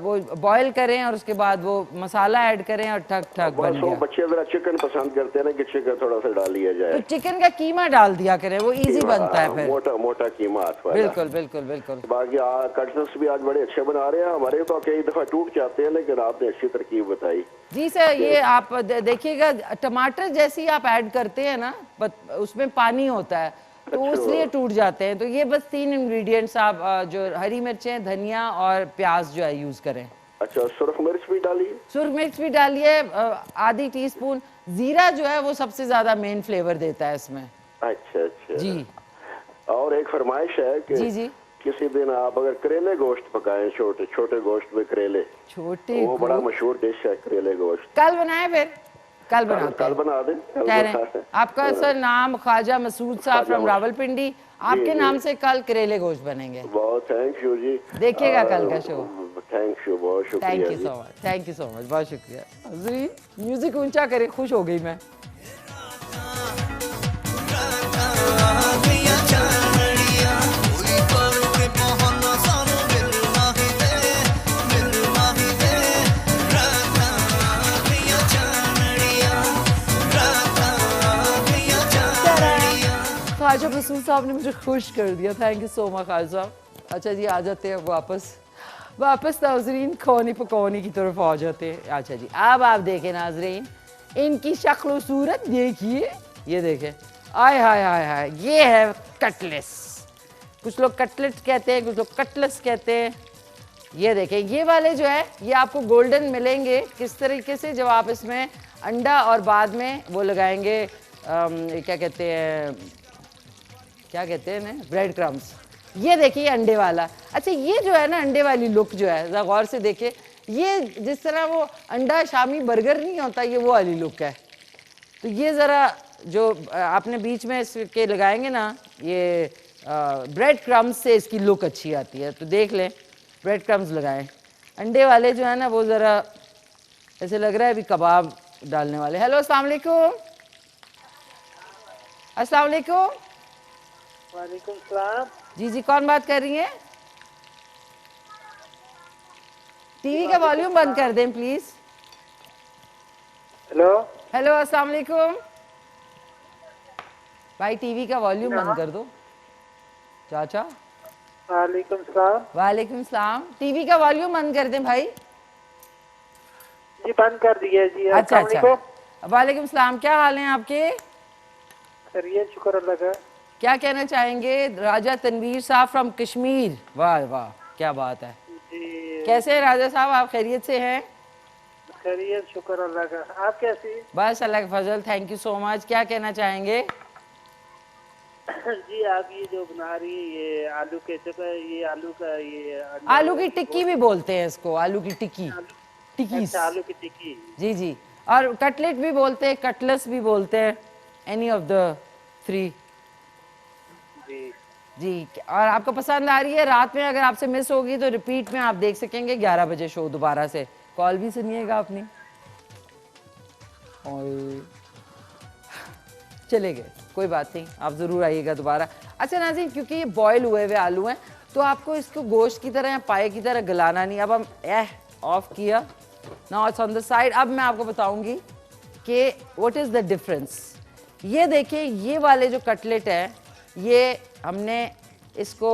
वो बॉईल करें और उसके बाद वो मसाला ऐड करें और ठक ठक बन गया। बच्चे जरा चिकन पसंद करते हैं ना, कि चिकन थोड़ा सा डाल लिया जाए, तो चिकन का कीमा डाल दिया करें, वो इजी बनता है फिर। मोटा मोटा कीमा हाथ वाला। बिल्कुल बिल्कुल बिल्कुल। बाकी कटलेट्स भी आज बड़े अच्छे बना रहे हैं, हमारे तो कई दफा टूट जाते हैं, लेकिन आपने अच्छी तरकीब बताई। जी सर, ये आप देखिएगा, टमाटर जैसी आप ऐड करते हैं ना, उसमें पानी होता है, तो इसलिए टूट जाते हैं। तो ये बस 3 इंग्रेडिएंट्स आप जो हरी मिर्चें, धनिया और प्याज जो है यूज करें। अच्छा, सुरख मिर्च भी डालिए? सुरख मिर्च भी डालिए, आधी टीस्पून। जीरा जो है वो सबसे ज्यादा मेन फ्लेवर देता है इसमें। अच्छा अच्छा जी। और एक फरमाइश है कि जी किसी दिन आप अगर करेले गोश्त पकाएं, छोटे छोटे गोश्त में करेले, छोटे, वो बड़ा मशहूर डिश है करेले गोश्त। कल बनाए फिर? कल बना दें। कह रहे हैं आपका सर नाम ख्वाजा मसूद साहब फ्रॉम रावलपिंडी, आपके नाम से कल करेले गोश्त बनेंगे। बहुत थैंक यू जी, देखिएगा कल का शो। थैंक यू, बहुत शुक्रिया। Thank you so much, thank you so much, बहुत शुक्रिया। म्यूजिक ऊंचा करे, खुश हो गई मैं। ख्वाजा मसूद साहब ने मुझे खुश कर दिया, thank you so much Khwaja sahab. अच्छा जी, आ जाते हैं वापस नाजरीन खोनी पकौनी की तरफ आ जाते हैं। अच्छा जी, अब आप देखें नाजरीन, इनकी शक्ल सूरत देखिए, ये देखें, आय हाय हाय हाय, ये है कटलेस। कुछ लोग कटलेट कहते हैं, कुछ लोग कटलेस कहते हैं। ये देखें, ये वाले जो है ये आपको गोल्डन मिलेंगे किस तरीके से, जब आप इसमें अंडा और बाद में वो लगाएंगे, क्या कहते हैं ना, ब्रेड क्रम्स। ये देखिए अंडे वाला। अच्छा, ये जो है ना अंडे वाली लुक जो है, जरा गौर से देखिए, ये जिस तरह वो अंडा शामी बर्गर नहीं होता, ये वो वाली लुक है। तो ये ज़रा जो आपने बीच में इसके लगाएंगे ना, ये ब्रेड क्रम्स से इसकी लुक अच्छी आती है। तो देख लें, ब्रेड क्रम्स लगाएं। अंडे वाले जो है ना, वो ज़रा ऐसे लग रहा है अभी कबाब डालने वाले। हेलो अस्सलाम वालेकुम। अस्सलाम वालेकुम। वालेकुम सलाम। जी, कौन बात कर रही हैं? टीवी का वॉल्यूम बंद कर दें प्लीज। हेलो अस्सलाम वालेकुम। भाई टीवी का वॉल्यूम बंद कर दो चाचा। वालेकुम सलाम। वालेकुम सलाम। टीवी का वॉल्यूम बंद कर दें भाई। जी बंद कर दिया जी। अच्छा। वालेकुम सलाम, क्या हाल है आपके? खैरियत, शुक्र अल्लाह का। क्या कहना चाहेंगे? राजा तनवीर साहब फ्रॉम कश्मीर। वाह वाह, क्या बात है। कैसे हैं राजा साहब, आप खैरियत से हैं? खैरियत, शुक्र अल्लाह का। आप कैसी? बस अल्लाह का फजल, थैंक यू सो मच। क्या कहना चाहेंगे? जी, आप ये जो बना रही है ये आलू के चक्कर, ये आलू का ये आलू की टिक्की भी बोलते हैं इसको, आलू की टिक्की। अच्छा, आलू की टिक्की। जी, और कटलेट भी बोलते हैं, कटलेस भी बोलते हैं, एनी ऑफ द 3। जी, और आपको पसंद आ रही है? रात में अगर आपसे मिस होगी तो रिपीट में आप देख सकेंगे 11 बजे शो दोबारा से। कॉल भी सुनिएगा अपनी। और चले गए, कोई बात नहीं, आप ज़रूर आइएगा दोबारा। अच्छा नाज़रीन, क्योंकि ये बॉयल हुए हुए आलू हैं तो आपको इसको गोश्त की तरह या पाए की तरह गलाना नहीं। अब हम ऑफ किया, now it's on the side. अब मैं आपको बताऊंगी कि व्हाट इज़ द डिफरेंस। ये देखिए, ये वाले जो कटलेट है, ये हमने इसको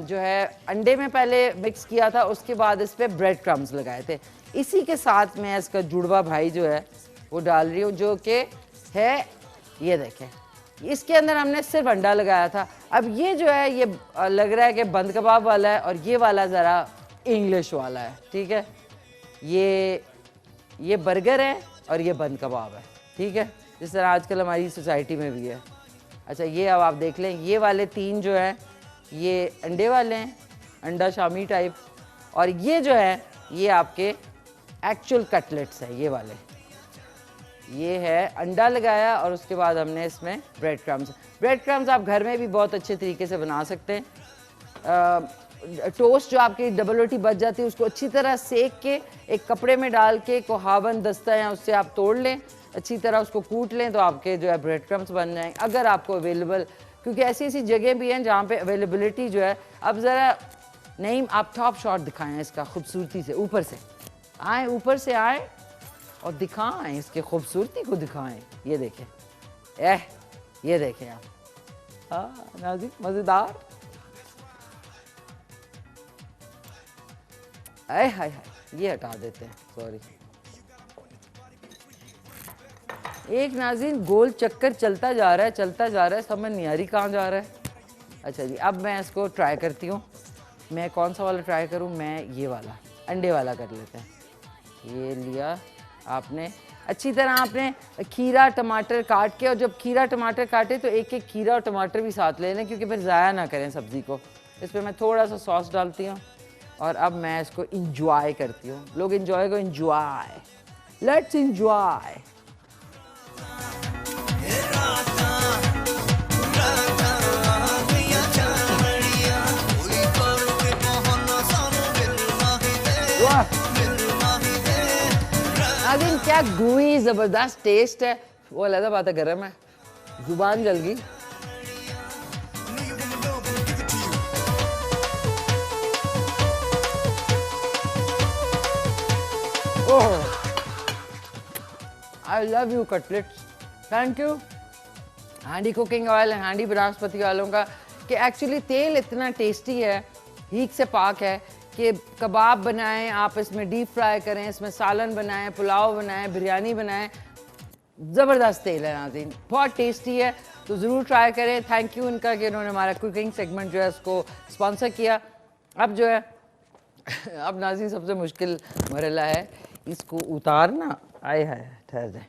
जो है अंडे में पहले मिक्स किया था, उसके बाद इस पर ब्रेड क्रम्स लगाए थे। इसी के साथ मैं इसका जुड़वा भाई जो है वो डाल रही हूँ, जो कि है, ये देखें, इसके अंदर हमने सिर्फ अंडा लगाया था। अब ये जो है ये लग रहा है कि बंद कबाब वाला है और ये वाला ज़रा इंग्लिश वाला है, ठीक है। ये बर्गर है और ये बंद कबाब है, ठीक है, जिस तरह आजकल हमारी सोसाइटी में भी है। अच्छा, ये अब आप देख लें, ये वाले 3 जो हैं ये अंडे वाले हैं, अंडा शामी टाइप, और ये जो है ये आपके एक्चुअल कटलेट्स हैं, ये वाले। ये है अंडा लगाया और उसके बाद हमने इसमें ब्रेड क्रम्स आप घर में भी बहुत अच्छे तरीके से बना सकते हैं। टोस्ट जो आपकी डबल रोटी बच जाती है उसको अच्छी तरह सेक के एक कपड़े में डाल के कोहावन दस्ता है उससे आप तोड़ लें, अच्छी तरह उसको कूट लें तो आपके जो है ब्रेड क्रम्स बन जाएंगे। अगर आपको अवेलेबल, क्योंकि ऐसी ऐसी जगह भी हैं जहाँ पे अवेलेबिलिटी जो है, अब ज़रा नहीं आप टॉप शॉट दिखाएं इसका खूबसूरती से, ऊपर से आए, ऊपर से आए और दिखाएं, इसके खूबसूरती को दिखाएं। ये देखें, ये देखें आप, हाँ नाज़रीन, मज़ेदार। हाय हाय हाय, ये हटा देते हैं, सॉरी। एक नाज़रीन गोल चक्कर चलता जा रहा है, समझ नहीं आ रही कहाँ जा रहा है। अच्छा जी, अब मैं इसको ट्राई करती हूँ। मैं कौन सा वाला ट्राई करूँ? मैं ये वाला अंडे वाला कर लेते हैं। ये लिया आपने, अच्छी तरह आपने खीरा टमाटर काट के, और जब खीरा टमाटर काटे तो एक एक खीरा और टमाटर भी साथ ले लें, क्योंकि फिर ज़ाया ना करें सब्ज़ी को। इस पर मैं थोड़ा सा सॉस डालती हूँ और अब मैं इसको इंजॉय करती हूँ। लोग इंजॉय को इंजॉय, लेट्स इंजॉय। नाज़रीन, क्या गुई ज़बरदस्त टेस्ट है। वो अलग बात है, गर्म है, जुबान जल गई। Oh, I love you cutlets, thank you. Handi cooking oil, Handi vanaspati वालों का, कि एक्चुअली तेल इतना टेस्टी है, हीक से पाक है कि कबाब बनाएं आप, इसमें डीप फ्राई करें, इसमें सालन बनाएं, पुलाव बनाएं, बिरयानी बनाएं, ज़बरदस्त तेल है नाज़रीन, बहुत टेस्टी है, तो ज़रूर ट्राई करें। थैंक यू इनका कि इन्होंने हमारा कुकिंग सेगमेंट जो है उसको स्पॉन्सर किया। अब जो है अब नाज़रीन सबसे मुश्किल मरहला है, इसको उतारना। आए है, ठहर जाए,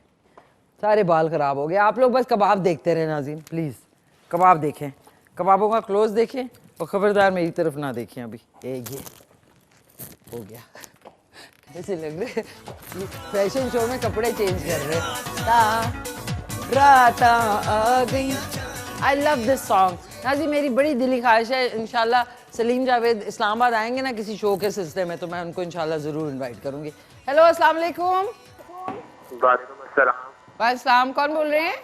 सारे बाल ख़राब हो गए। आप लोग बस कबाब देखते रहे नाज़रीन, प्लीज़ कबाब देखें, कबाबों का क्लोज देखें और ख़बरदार मेरी तरफ ना देखें। अभी ये हो गया, ऐसे लग रहे फैशन शो में कपड़े चेंज कर रहे। रात आ गई। आई लव दिस सॉन्ग नाज़रीन, मेरी बड़ी दिली ख्वाहिश है इंशाल्लाह सलीम जावेद इस्लामाबाद आएंगे ना किसी शो के सिलसिले में, तो मैं उनको इंशाल्लाह ज़रूर इनवाइट करूँगी। हेलो, अस्सलाम वालेकुम। वालेकुम अस्सलाम। वालेकुम, कौन बोल रहे हैं?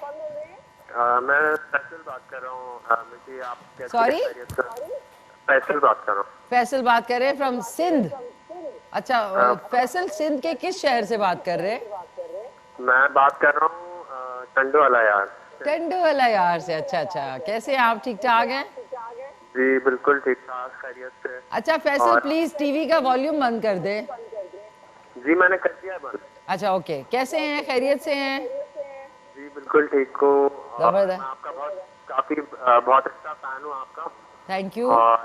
मैं फैसल बात कर रहा हूँ। मुझे आप कैसे Sorry? फैसल बात कर रहा हूँ। फैसल बात कर रहे हैं फ्रॉम सिंध। अच्छा, फैसल सिंध के किस शहर से बात कर रहे हैं? मैं बात कर रहा हूँ टंडो वाला यार। टंडो वाला यार से। अच्छा अच्छा, कैसे हैं आप? ठीक ठाक हैं? जी बिल्कुल ठीक ठाक, खैरियत से। अच्छा फैसल, प्लीज टीवी का वॉल्यूम बंद कर दे। जी मैंने कर दिया बंद। अच्छा ओके, कैसे हैं? खैरियत से हैं? जी बिल्कुल ठीक हूँ। जबरदस्त। मैं आपका बहुत अच्छा फैन हूँ आपका। Thank you. और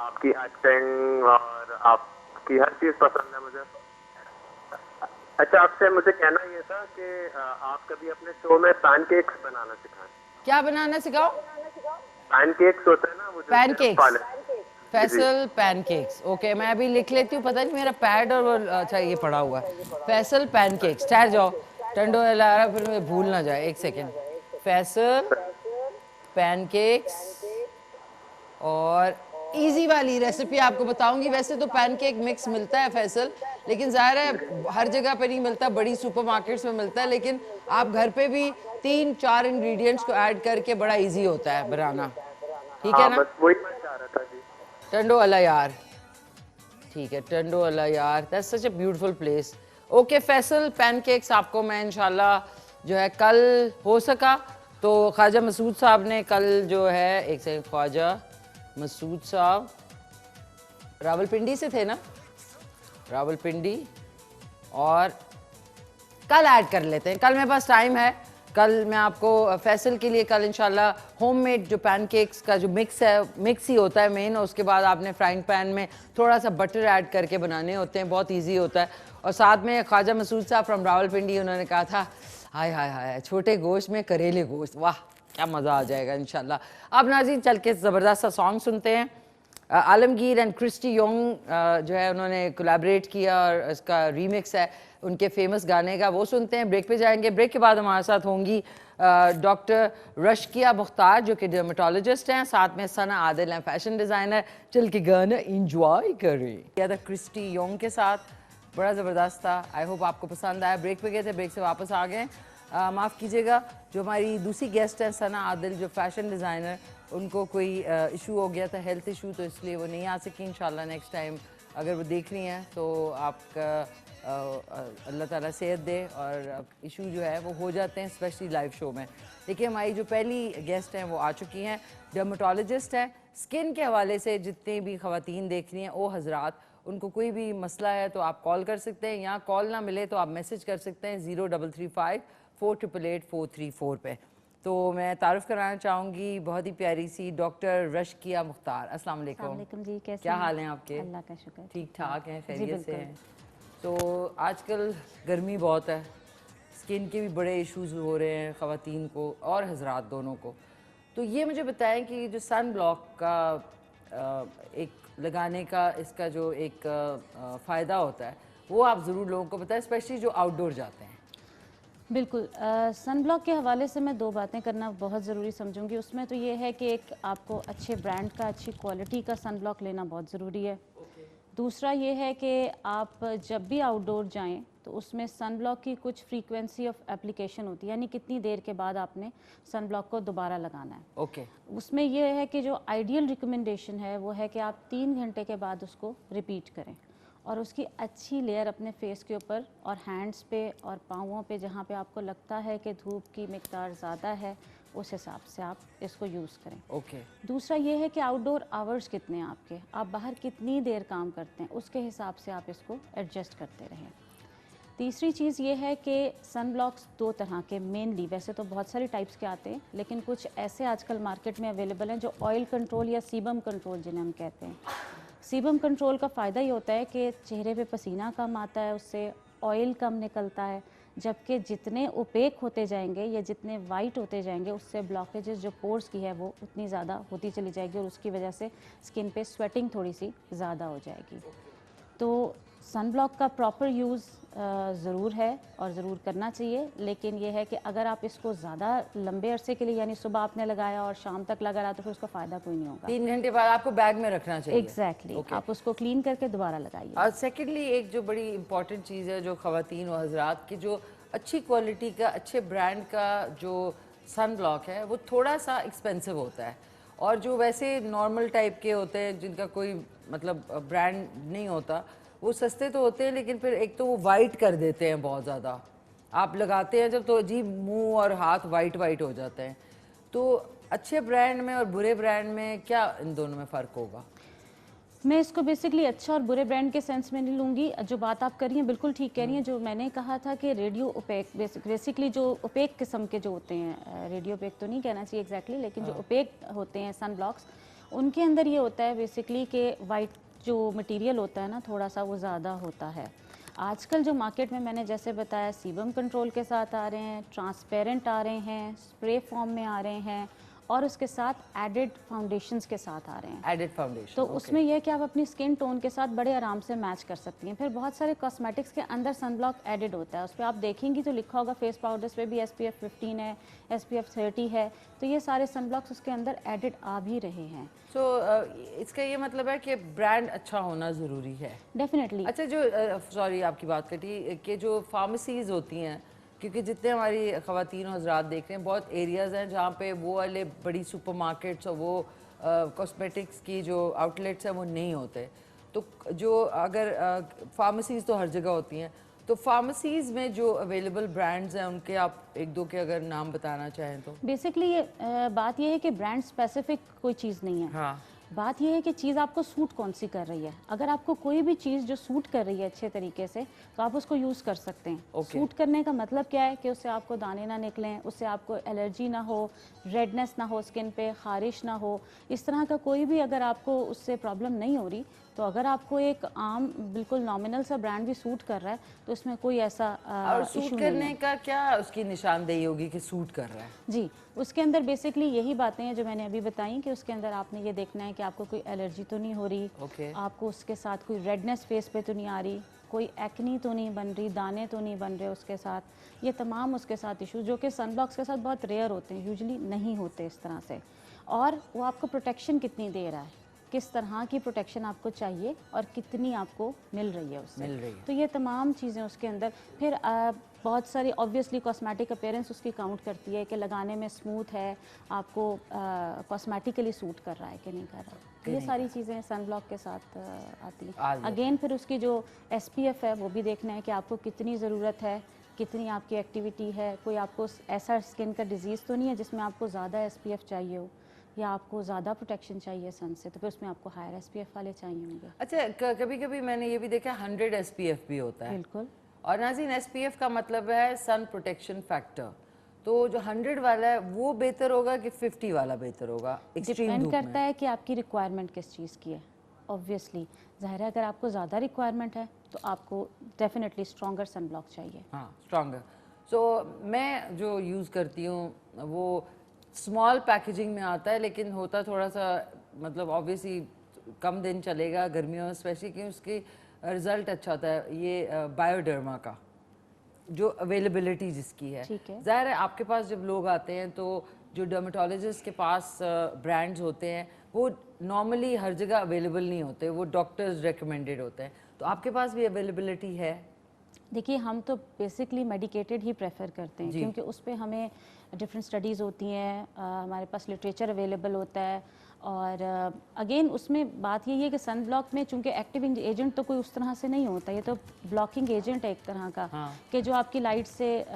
आपकी एक्टिंग और आपकी हर चीज पसंद है मुझे। अच्छा, आपसे मुझे कहना ये था कि आप कभी अपने शो में पैनकेक्स बनाना सिखाएं। क्या बनाना सिखाओ? पैनकेक्स होते हैं ना, वो जो पैनकेक्स। वाले। फैसल पैनकेक्स, ओके मैं अभी लिख लेती हूँ। पता नहीं मेरा पैड और वो अच्छा ये पड़ा हुआ है। फैसल पैनकेक्स, ठहर जाओ, टंडो ला रहा फिर मुझे भूल ना जाए, एक सेकेंड। फैसल पैनकेक्स, और इजी वाली रेसिपी आपको बताऊंगी। वैसे तो पैनकेक मिक्स मिलता है फैसल, लेकिन ज़ाहिर है हर जगह पे नहीं मिलता, बड़ी सुपरमार्केट्स में मिलता है, लेकिन आप घर पे भी 3-4 इंग्रेडिएंट्स को ऐड करके बड़ा इजी होता है बनाना, ठीक है हाँ ना। बस वही मैं चाह रहा था जी। टंडो अला यार, ठीक है, टंडो अला यार, that's such a beautiful place. Okay Faisal, pancakes आपको मैं इंशाल्लाह जो है कल हो सका तो ख्वाजा मसूद साहब ने कल जो है, एक सेकंड, ख्वाजा मसूद साहब रावलपिंडी से थे ना, रावलपिंडी, और कल ऐड कर लेते हैं, कल मेरे पास टाइम है। कल मैं आपको फैसल के लिए कल इंशाल्लाह होममेड जो पैनकेक्स का जो मिक्स है, मिक्स ही होता है मेन, और उसके बाद आपने फ्राइंग पैन में थोड़ा सा बटर ऐड करके बनाने होते हैं, बहुत इजी होता है। और साथ में ख्वाजा मसूद साहब फ्रॉम रावलपिंडी, उन्होंने कहा था हाय हाय हाय छोटे गोश्त में करेले गोश्त, वाह क्या मज़ा आ जाएगा इंशाल्लाह। अब नाज़रीन चल के ज़बरदस्त सा सॉन्ग सुनते हैं। आलमगीर एंड क्रिस्टी योंग जो है उन्होंने कोलैबोरेट किया और इसका रीमिक्स है उनके फेमस गाने का, वो सुनते हैं। ब्रेक पे जाएंगे, ब्रेक के बाद हमारे साथ होंगी डॉक्टर रश्किया मुख्तार जो कि डर्मेटोलॉजिस्ट हैं, साथ में सना आदिल हैं फैशन डिज़ाइनर। चल के गाना इंजॉय करें। या था क्रिस्टी योंग के साथ, बड़ा ज़बरदस्त था, आई होप आपको पसंद आया। ब्रेक पे गए थे, ब्रेक से वापस आ गए। माफ़ कीजिएगा, जो हमारी दूसरी गेस्ट हैं सना आदिल जो फैशन डिज़ाइनर, उनको कोई इशू हो गया था, हेल्थ इशू, तो इसलिए वो नहीं आ सकी। इंशाल्लाह नेक्स्ट टाइम अगर वो देख रही हैं तो आपका अल्लाह ताला सेहत दे, और इशू जो है वो हो जाते हैं स्पेशली लाइव शो में। देखिए हमारी जो पहली गेस्ट हैं वो आ चुकी हैं, डर्मेटोलॉजिस्ट हैं। स्किन के हवाले से जितनी भी ख़वातीन देख रही हैं, ओ हज़रात, उनको कोई भी मसला है तो आप कॉल कर सकते हैं, या कॉल ना मिले तो आप मैसेज कर सकते हैं 0335 488 434 पे। तो मैं तारुफ कराना चाहूँगी बहुत ही प्यारी सी डॉक्टर रश्किया मुख्तार। अस्सलाम वालेकुम जी, कैसे क्या हैं? हाल हैं आपके? अल्लाह का शुक्र, ठीक ठाक हैं, जी, खैरियत से बिल्कुल। हैं। तो आजकल गर्मी बहुत है, स्किन के भी बड़े इश्यूज हो रहे हैं ख़वातीन को और हजरात दोनों को। तो ये मुझे बताएं कि जो सन ब्लॉक का एक लगाने का इसका जो एक फ़ायदा होता है वो आप ज़रूर लोगों को बताएं, स्पेशली जो आउटडोर जाते हैं। बिल्कुल। सन ब्लॉक के हवाले से मैं दो बातें करना बहुत ज़रूरी समझूंगी। उसमें तो ये है कि एक आपको अच्छे ब्रांड का, अच्छी क्वालिटी का सन ब्लॉक लेना बहुत ज़रूरी है। दूसरा ये है कि आप जब भी आउटडोर जाएं तो उसमें सन ब्लॉक की कुछ फ्रीक्वेंसी ऑफ एप्लीकेशन होती है, यानी कितनी देर के बाद आपने सन ब्लॉक को दोबारा लगाना है। ओके उसमें यह है कि जो आइडियल रिकमेंडेशन है वो है कि आप 3 घंटे के बाद उसको रिपीट करें, और उसकी अच्छी लेयर अपने फेस के ऊपर और हैंड्स पे और पाँवों पे जहाँ पे आपको लगता है कि धूप की मिकदार ज़्यादा है, उस हिसाब से आप इसको यूज़ करें। ओके दूसरा ये है कि आउटडोर आवर्स कितने हैं आपके, आप बाहर कितनी देर काम करते हैं, उसके हिसाब से आप इसको एडजस्ट करते रहें। तीसरी चीज़ ये है कि सन ब्लॉक्स दो तरह के मेनली, वैसे तो बहुत सारी टाइप्स के आते हैं, लेकिन कुछ ऐसे आजकल मार्केट में अवेलेबल हैं जो ऑयल कंट्रोल या सीबम कंट्रोल जिन्हें हम कहते हैं। सीबम कंट्रोल का फ़ायदा ये होता है कि चेहरे पे पसीना कम आता है, उससे ऑयल कम निकलता है, जबकि जितने ओपेक होते जाएंगे या जितने वाइट होते जाएंगे उससे ब्लॉकेजेस जो पोर्स की है वो उतनी ज़्यादा होती चली जाएगी, और उसकी वजह से स्किन पे स्वेटिंग थोड़ी सी ज़्यादा हो जाएगी। तो सन ब्लॉक का प्रॉपर यूज़ ज़रूर है और ज़रूर करना चाहिए, लेकिन ये है कि अगर आप इसको ज़्यादा लंबे अरसे के लिए, यानी सुबह आपने लगाया और शाम तक लगा रहा, तो फिर उसका फ़ायदा कोई नहीं होगा। 3 घंटे बाद आपको बैग में रखना चाहिए। एग्जैक्टली आप उसको क्लीन करके दोबारा लगाइए। और सेकेंडली एक जो बड़ी इंपॉर्टेंट चीज़ है जो ख़वातीन और हजरात की, जो अच्छी क्वालिटी का, अच्छे ब्रांड का जो सन ब्लॉक है वो थोड़ा सा एक्सपेंसिव होता है, और जो वैसे नॉर्मल टाइप के होते हैं जिनका कोई मतलब ब्रांड नहीं होता, वो सस्ते तो होते हैं लेकिन फिर एक तो वो वाइट कर देते हैं बहुत ज़्यादा। आप लगाते हैं जब तो अजीब मुंह और हाथ वाइट वाइट हो जाते हैं। तो अच्छे ब्रांड में और बुरे ब्रांड में क्या इन दोनों में फ़र्क होगा? मैं इसको बेसिकली अच्छा और बुरे ब्रांड के सेंस में नहीं लूँगी। जो बात आप कर रही हैं बिल्कुल ठीक कह रही हैं। जो मैंने कहा था कि रेडियो ओपेक, बेसिकली जो ओपेक किस्म के जो होते हैं, रेडियो ओपेक तो नहीं कहना चाहिए एग्जैक्टली, लेकिन जो ओपेक होते हैं सन ब्लॉक्स, उनके अंदर ये होता है बेसिकली कि वाइट जो मटेरियल होता है ना, थोड़ा सा वो ज़्यादा होता है। आजकल जो मार्केट में मैंने जैसे बताया सीबम कंट्रोल के साथ आ रहे हैं, ट्रांसपेरेंट आ रहे हैं, स्प्रे फॉर्म में आ रहे हैं, और उसके साथ एडिड फाउंडेशंस के साथ आ रहे हैं। एडिड फाउंडेशन, तो उसमें यह है कि आप अपनी स्किन टोन के साथ बड़े आराम से मैच कर सकती हैं। फिर बहुत सारे कॉस्मेटिक्स के अंदर सन ब्लॉक एडिड होता है, उस पर आप देखेंगी तो लिखा होगा फेस पाउडर्स पे भी SPF 15 है, SPF 30 है, तो ये सारे सन ब्लॉक्स उसके अंदर एडिड आ भी रहे हैं। तो इसका ये मतलब है कि ब्रांड अच्छा होना ज़रूरी है। डेफिनेटली। अच्छा, जो सॉरी आपकी बात कटी कि जो फार्मेसीज़ होती हैं क्योंकि जितने हमारी ख़वातीन और हज़रात देख रहे हैं, बहुत एरियाज़ हैं जहाँ पे वो वाले बड़ी सुपरमार्केट्स और वो कॉस्मेटिक्स की जो आउटलेट्स हैं वो नहीं होते। तो जो अगर फार्मेसीज़ तो हर जगह होती हैं, तो फार्मेसीज़ में जो अवेलेबल ब्रांड्स हैं उनके आप एक दो के अगर नाम बताना चाहें तो। बेसिकली ये बात ये है कि ब्रांड स्पेसिफिक कोई चीज़ नहीं है। हाँ, बात यह है कि चीज़ आपको सूट कौन सी कर रही है। अगर आपको कोई भी चीज़ जो सूट कर रही है अच्छे तरीके से, तो आप उसको यूज़ कर सकते हैं। Okay. सूट करने का मतलब क्या है कि उससे आपको दाने ना निकलें, उससे आपको एलर्जी ना हो, रेडनेस ना हो स्किन पे, खारिश ना हो, इस तरह का कोई भी अगर आपको उससे प्रॉब्लम नहीं हो रही, तो अगर आपको एक आम बिल्कुल नॉमिनल सा ब्रांड भी सूट कर रहा है, तो उसमें कोई ऐसा और इशू सूट नहीं करने है। का क्या उसकी निशानदेही होगी कि सूट कर रहा है? जी, उसके अंदर बेसिकली यही बातें हैं जो मैंने अभी बताई कि उसके अंदर आपने ये देखना है कि आपको कोई एलर्जी तो नहीं हो रही, Okay. आपको उसके साथ कोई रेडनेस फेस पे तो नहीं आ रही, कोई एक्नी तो नहीं बन रही, दाने तो नहीं बन रहे उसके साथ। ये तमाम उसके साथ इशू जो कि सनब्लॉक्स के साथ बहुत रेयर होते हैं, यूजुअली नहीं होते इस तरह से। और वो आपको प्रोटेक्शन कितनी दे रहा है, किस तरह की प्रोटेक्शन आपको चाहिए और कितनी आपको मिल रही है उससे। मिल रही है। तो ये तमाम चीज़ें उसके अंदर फिर बहुत सारी ऑब्वियसली कॉस्मेटिक अपीयरेंस उसकी काउंट करती है कि लगाने में स्मूथ है, आपको कॉस्मेटिकली सूट कर रहा है कि नहीं कर रहा है। ये सारी चीज़ें सनब्लॉक के साथ आती आ हैं। जाती अगेन फिर उसकी जो SPF है वो भी देखना है कि आपको कितनी ज़रूरत है, कितनी आपकी एक्टिविटी है, कोई आपको ऐसा स्किन का डिजीज़ तो नहीं है जिसमें आपको ज़्यादा SPF चाहिए हो, या आपको ज़्यादा प्रोटेक्शन चाहिए सन से, तो फिर उसमें आपको हायर SPF वाले चाहिए होंगे। अच्छा, कभी कभी मैंने ये भी देखा 100 SPF भी होता है। बिल्कुल। और नाज़रीन, SPF का मतलब है सन प्रोटेक्शन फैक्टर। तो जो 100 वाला है वो बेहतर होगा कि 50 वाला बेहतर होगा एक्सट्रीम डिपेंड धूप करता में? है कि आपकी रिक्वायरमेंट किस चीज़ की है। ऑब्वियसली ज़ाहिर है अगर आपको ज़्यादा रिक्वायरमेंट है तो आपको डेफिनेटली स्ट्रॉन्गर सनब्लॉक चाहिए। हाँ, स्ट्रॉन्गर। सो मैं जो यूज़ करती हूँ वो स्मॉल पैकेजिंग में आता है, लेकिन होता थोड़ा सा मतलब ऑब्वियसली कम दिन चलेगा गर्मियों में स्पेशली, क्योंकि उसकी रिज़ल्ट अच्छा होता है। ये बायोडर्मा का जो अवेलेबिलिटी जिसकी है, ठीक है। ज़ाहिर है आपके पास जब लोग आते हैं तो जो डर्मेटोलॉजिस्ट के पास ब्रांड्स होते हैं वो नॉर्मली हर जगह अवेलेबल नहीं होते, वो डॉक्टर्स रिकमेंडेड होते हैं। तो आपके पास भी अवेलेबिलिटी है? देखिए हम तो बेसिकली मेडिकेटेड ही प्रेफर करते हैं, जी। क्योंकि उस पे हमें डिफरेंट स्टडीज़ होती हैं, हमारे पास लिटरेचर अवेलेबल होता है। और अगेन उसमें बात यही है कि सन ब्लॉक में चूंकि एक्टिव एजेंट तो कोई उस तरह से नहीं होता, ये तो ब्लॉकिंग एजेंट है एक तरह का। हाँ। कि जो आपकी लाइट से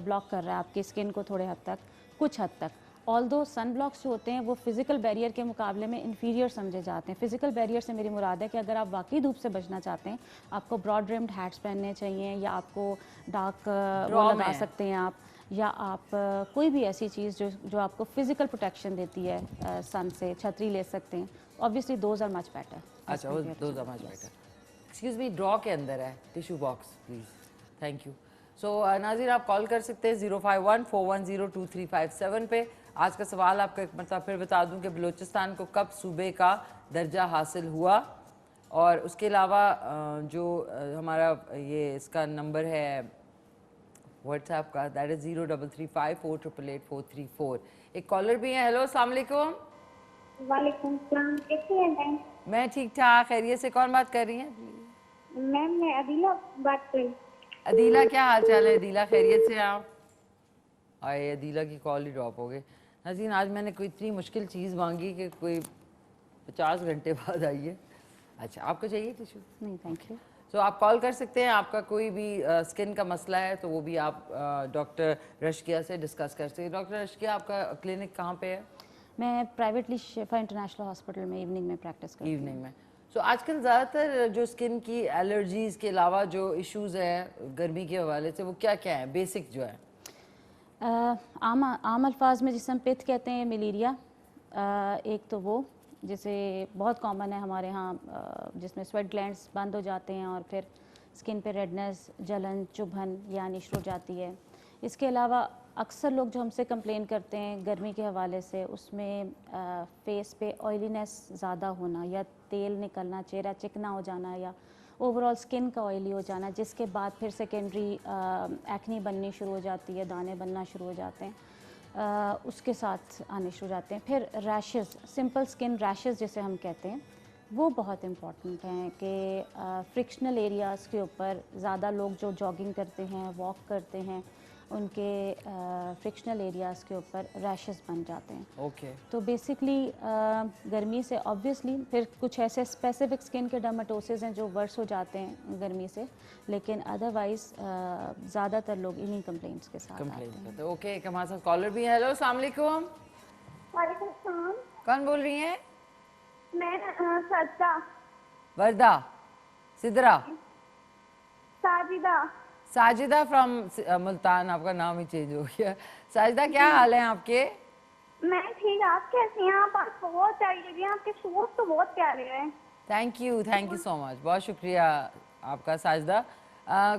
ब्लॉक कर रहा है आपकी स्किन को थोड़े हद तक, कुछ हद तक। ऑल्दो सन ब्लॉक्स जो होते हैं वो फिजिकल बैरियर के मुकाबले में इन्फीरियर समझे जाते हैं। फिजिकल बैरियर से मेरी मुराद है कि अगर आप वाकई धूप से बचना चाहते हैं, आपको ब्रॉड रिम्ड हैट्स पहनने चाहिए, या आपको डार्क वो Draw लगा में। सकते हैं आप, या आप कोई भी ऐसी चीज़ जो आपको फिजिकल प्रोटेक्शन देती है सन से, छतरी ले सकते हैं। Obviously those are much better. अच्छा, वो दो much better. Excuse me, drawer के अंदर है tissue box please, thank you. So नाज़रीन, आप कॉल कर सकते हैं 051-410-2357 पे। आज का सवाल आपका एक मतलब फिर बता दूं कि बलूचिस्तान को कब सूबे का दर्जा हासिल हुआ, और उसके अलावा जो हमारा ये इसका नंबर है व्हाट्सएप का, दैट इज़ 033548884434। एक कॉलर भी है। हेलो, अस्सलाम वालेकुम। वालेकुम सलाम, कैसे हैं मैम? मैं ठीक ठाक, खैरियत से। कौन बात कर रही हैं? मैम मैं अदीला बात कर रही हूँ। अदीला, क्या हाल चाल है अदीला? खैरियत से आप? आए, अदीला की कॉल ही ड्रॉप हो गई। नाज़रीन, आज मैंने कोई इतनी मुश्किल चीज़ मांगी कि कोई 50 घंटे बाद आई है। अच्छा, आपको चाहिए टिश्यू? नहीं, थैंक यू। तो आप कॉल कर सकते हैं, आपका कोई भी स्किन का मसला है तो वो भी आप डॉक्टर रश्किया से डिस्कस कर सकते हैं। डॉक्टर रश्किया, आपका क्लिनिक कहाँ पे है? मैं प्राइवेटली शिफा इंटरनेशनल हॉस्पिटल में इवनिंग में प्रैक्टिस करती हूँ। इवनिंग में। सो आजकल ज़्यादातर जो स्किन की एलर्जीज़ के अलावा जो इश्यूज़ हैं गर्मी के हवाले से, वो क्या क्या हैं बेसिक जो है? आम अल्फाज में जिसे हम पित्त कहते हैं, मलेरिया एक तो वो जिसे बहुत कॉमन है हमारे यहाँ, जिसमें स्वेट ग्लैंड्स बंद हो जाते हैं और फिर स्किन पे रेडनेस, जलन, चुभन या निशर हो जाती है। इसके अलावा अक्सर लोग जो हमसे कंप्लेन करते हैं गर्मी के हवाले से, उसमें फेस पे ऑयलीनेस ज़्यादा होना, या तेल निकलना, चेहरा चिकना हो जाना, या ओवरऑल स्किन का ऑयली हो जाना, जिसके बाद फिर सेकेंडरी एक्नी बननी शुरू हो जाती है, दाने बनना शुरू हो जाते हैं, उसके साथ आने शुरू हो जाते हैं। फिर रैशेस, सिंपल स्किन रैशेस जिसे हम कहते हैं, वो बहुत इम्पॉर्टेंट हैं कि फ्रिक्शनल एरियाज़ के ऊपर ज़्यादा लोग जो जॉगिंग करते हैं, वॉक करते हैं, उनके फ्रिक्शनल एरियाज़ के ऊपर रैशेस बन जाते हैं। ओके तो बेसिकली गर्मी से ऑब्वियसली फिर कुछ ऐसे स्पेसिफिक स्किन के डर्मेटोसिस हैं जो वर्स हो जाते हैं गर्मी से, लेकिन अदरवाइज़ ज़्यादातर लोग इन्हीं कंप्लेंट्स के साथ आते कंप्लेन हैं। करते हैं। ओके एक हमारे साथ कॉलर भी है। हेलो अस्सलाम वालेकुम, वालेकुम सलाम। कौन बोल रही हैं? मैं सज्जा वर्दा, सिद्रा, साजिदा। साजिदा फ्रॉम मुल्तान। आपका नाम ही चेंज हो गया। साजिदा क्या हाल है आपके? मैं ठीक, आप कैसे हैं? आप बहुत चाहिए, आपके शूज तो बहुत प्यारे हैं। थैंक यू सो मच, बहुत शुक्रिया आपका साजिदा।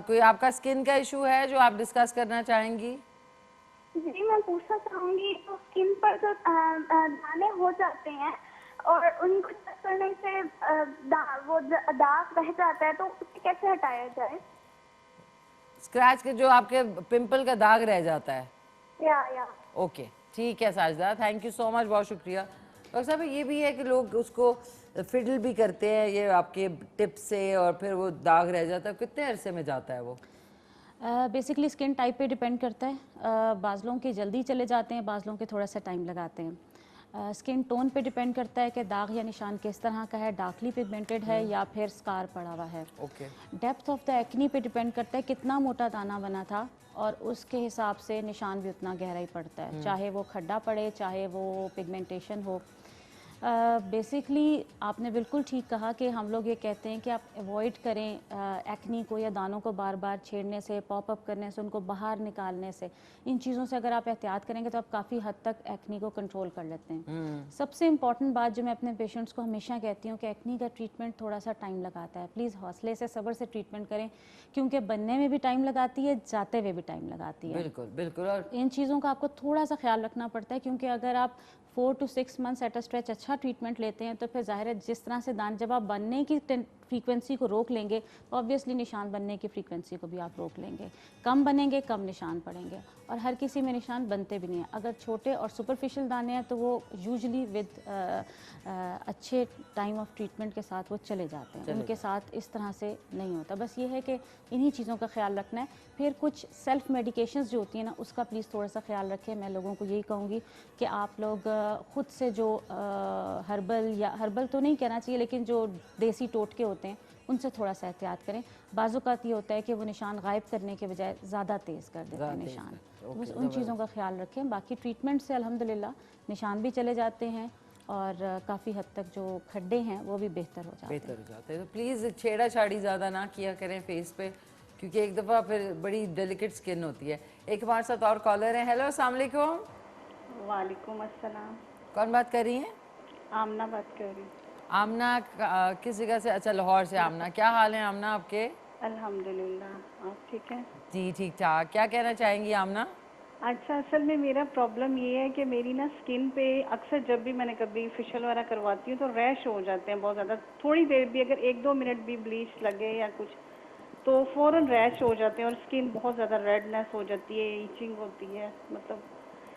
कोई आपका स्किन का इशू है जो आप डिस्कस करना चाहेंगी? जी मैं पूछना चाहूंगी, तो स्किन पर जो दाने हो जाते हैं और उनको टच करने से वो दाग रह जाता है, तो उसे कैसे हटाया जाए? स्क्रैच के जो आपके पिंपल का दाग रह जाता है। या ओके ठीक है Sajida, thank you so much, बहुत शुक्रिया। डॉक्टर साहब ये भी है कि लोग उसको फिडल भी करते हैं ये आपके टिप से और फिर वो दाग रह जाता है, कितने अरसे में जाता है वो? बेसिकली स्किन टाइप पे डिपेंड करता है। बाज़ लोगों के जल्दी चले जाते हैं, बाज़ लोगों के थोड़ा सा टाइम लगाते हैं। स्किन टोन पे डिपेंड करता है कि दाग या निशान किस तरह का है, डार्कली पिगमेंटेड है या फिर स्कार पड़ा हुआ है। Okay depth of the acne पे डिपेंड करता है कितना मोटा दाना बना था, और उसके हिसाब से निशान भी उतना गहरा ही पड़ता है, चाहे वो खड्डा पड़े चाहे वो पिगमेंटेशन हो। बेसिकली आपने बिल्कुल ठीक कहा कि हम लोग ये कहते हैं कि आप अवॉइड करें एक्नी को या दानों को बार बार छेड़ने से, पॉपअप करने से, उनको बाहर निकालने से। इन चीज़ों से अगर आप एहतियात करेंगे तो आप काफ़ी हद तक एक्नी को कंट्रोल कर लेते हैं। सबसे इम्पॉर्टेंट बात जो मैं अपने पेशेंट्स को हमेशा कहती हूँ कि एक्नी का ट्रीटमेंट थोड़ा सा टाइम लगाता है। प्लीज़ हौसले से, सब्र से ट्रीटमेंट करें, क्योंकि बनने में भी टाइम लगाती है, जाते हुए भी टाइम लगाती है। बिल्कुल बिल्कुल। और इन चीज़ों का आपको थोड़ा सा ख्याल रखना पड़ता है, क्योंकि अगर आप 4 to 6 months at a stretch अच्छा ट्रीटमेंट लेते हैं तो फिर जाहिर है जिस तरह से दान, जब आप बनने की फ्रीक्वेंसी को रोक लेंगे तो ऑब्वियसली निशान बनने की फ्रीक्वेंसी को भी आप रोक लेंगे। कम बनेंगे, कम निशान पड़ेंगे, और हर किसी में निशान बनते भी नहीं हैं। अगर छोटे और सुपरफिशियल दाने हैं तो वो यूजुअली विद अच्छे टाइम ऑफ ट्रीटमेंट के साथ वो चले जाते हैं, उनके साथ इस तरह से नहीं होता। बस ये है कि इन्हीं चीज़ों का ख्याल रखना है। फिर कुछ सेल्फ मेडिकेशंस जो होती हैं ना, उसका प्लीज़ थोड़ा सा ख्याल रखें। मैं लोगों को यही कहूँगी कि आप लोग ख़ुद से जो हर्बल, या हर्बल तो नहीं कहना चाहिए, लेकिन जो देसी टोटके होते हैं उनसे थोड़ा सा एहतियात करें। बाज़-औक़ात ये होता है कि वो निशान गायब करने के बजाय ज़्यादा तेज़ कर देते हैं निशान। बस उन चीज़ों का ख्याल रखें। बाकी ट्रीटमेंट से अल्हम्दुलिल्लाह निशान भी चले जाते हैं और काफ़ी हद तक जो खड्डे हैं वो भी बेहतर हो जाते हैं। तो प्लीज़ छेड़ा छाड़ी ज़्यादा ना किया करें फेस पे, क्योंकि एक दफ़ा फिर बड़ी डेलिकेट स्किन होती है। एक हमारे साथ और कॉलर हैं। हेलो अस्सलाम वालेकुम। वालेकुम अस्सलाम। कौन बात कर रही हैं? आमना बात कर रही हूँ। आमना किस जगह से? अच्छा लाहौर से। आमना क्या हाल है आमना आपके? अल्हम्दुलिल्लाह, आप ठीक हैं? जी ठीक ठाक। क्या कहना चाहेंगी आमना? अच्छा, असल में मेरा प्रॉब्लम ये है कि मेरी ना स्किन पे अक्सर जब भी मैंने कभी फेशियल वगैरह करवाती हूँ तो रैश हो जाते हैं बहुत ज़्यादा। थोड़ी देर भी अगर 1-2 मिनट भी ब्लीच लगे या कुछ तो फ़ौरन रैश हो जाते हैं और स्किन बहुत ज़्यादा रेडनेस हो जाती है, ईचिंग होती है। मतलब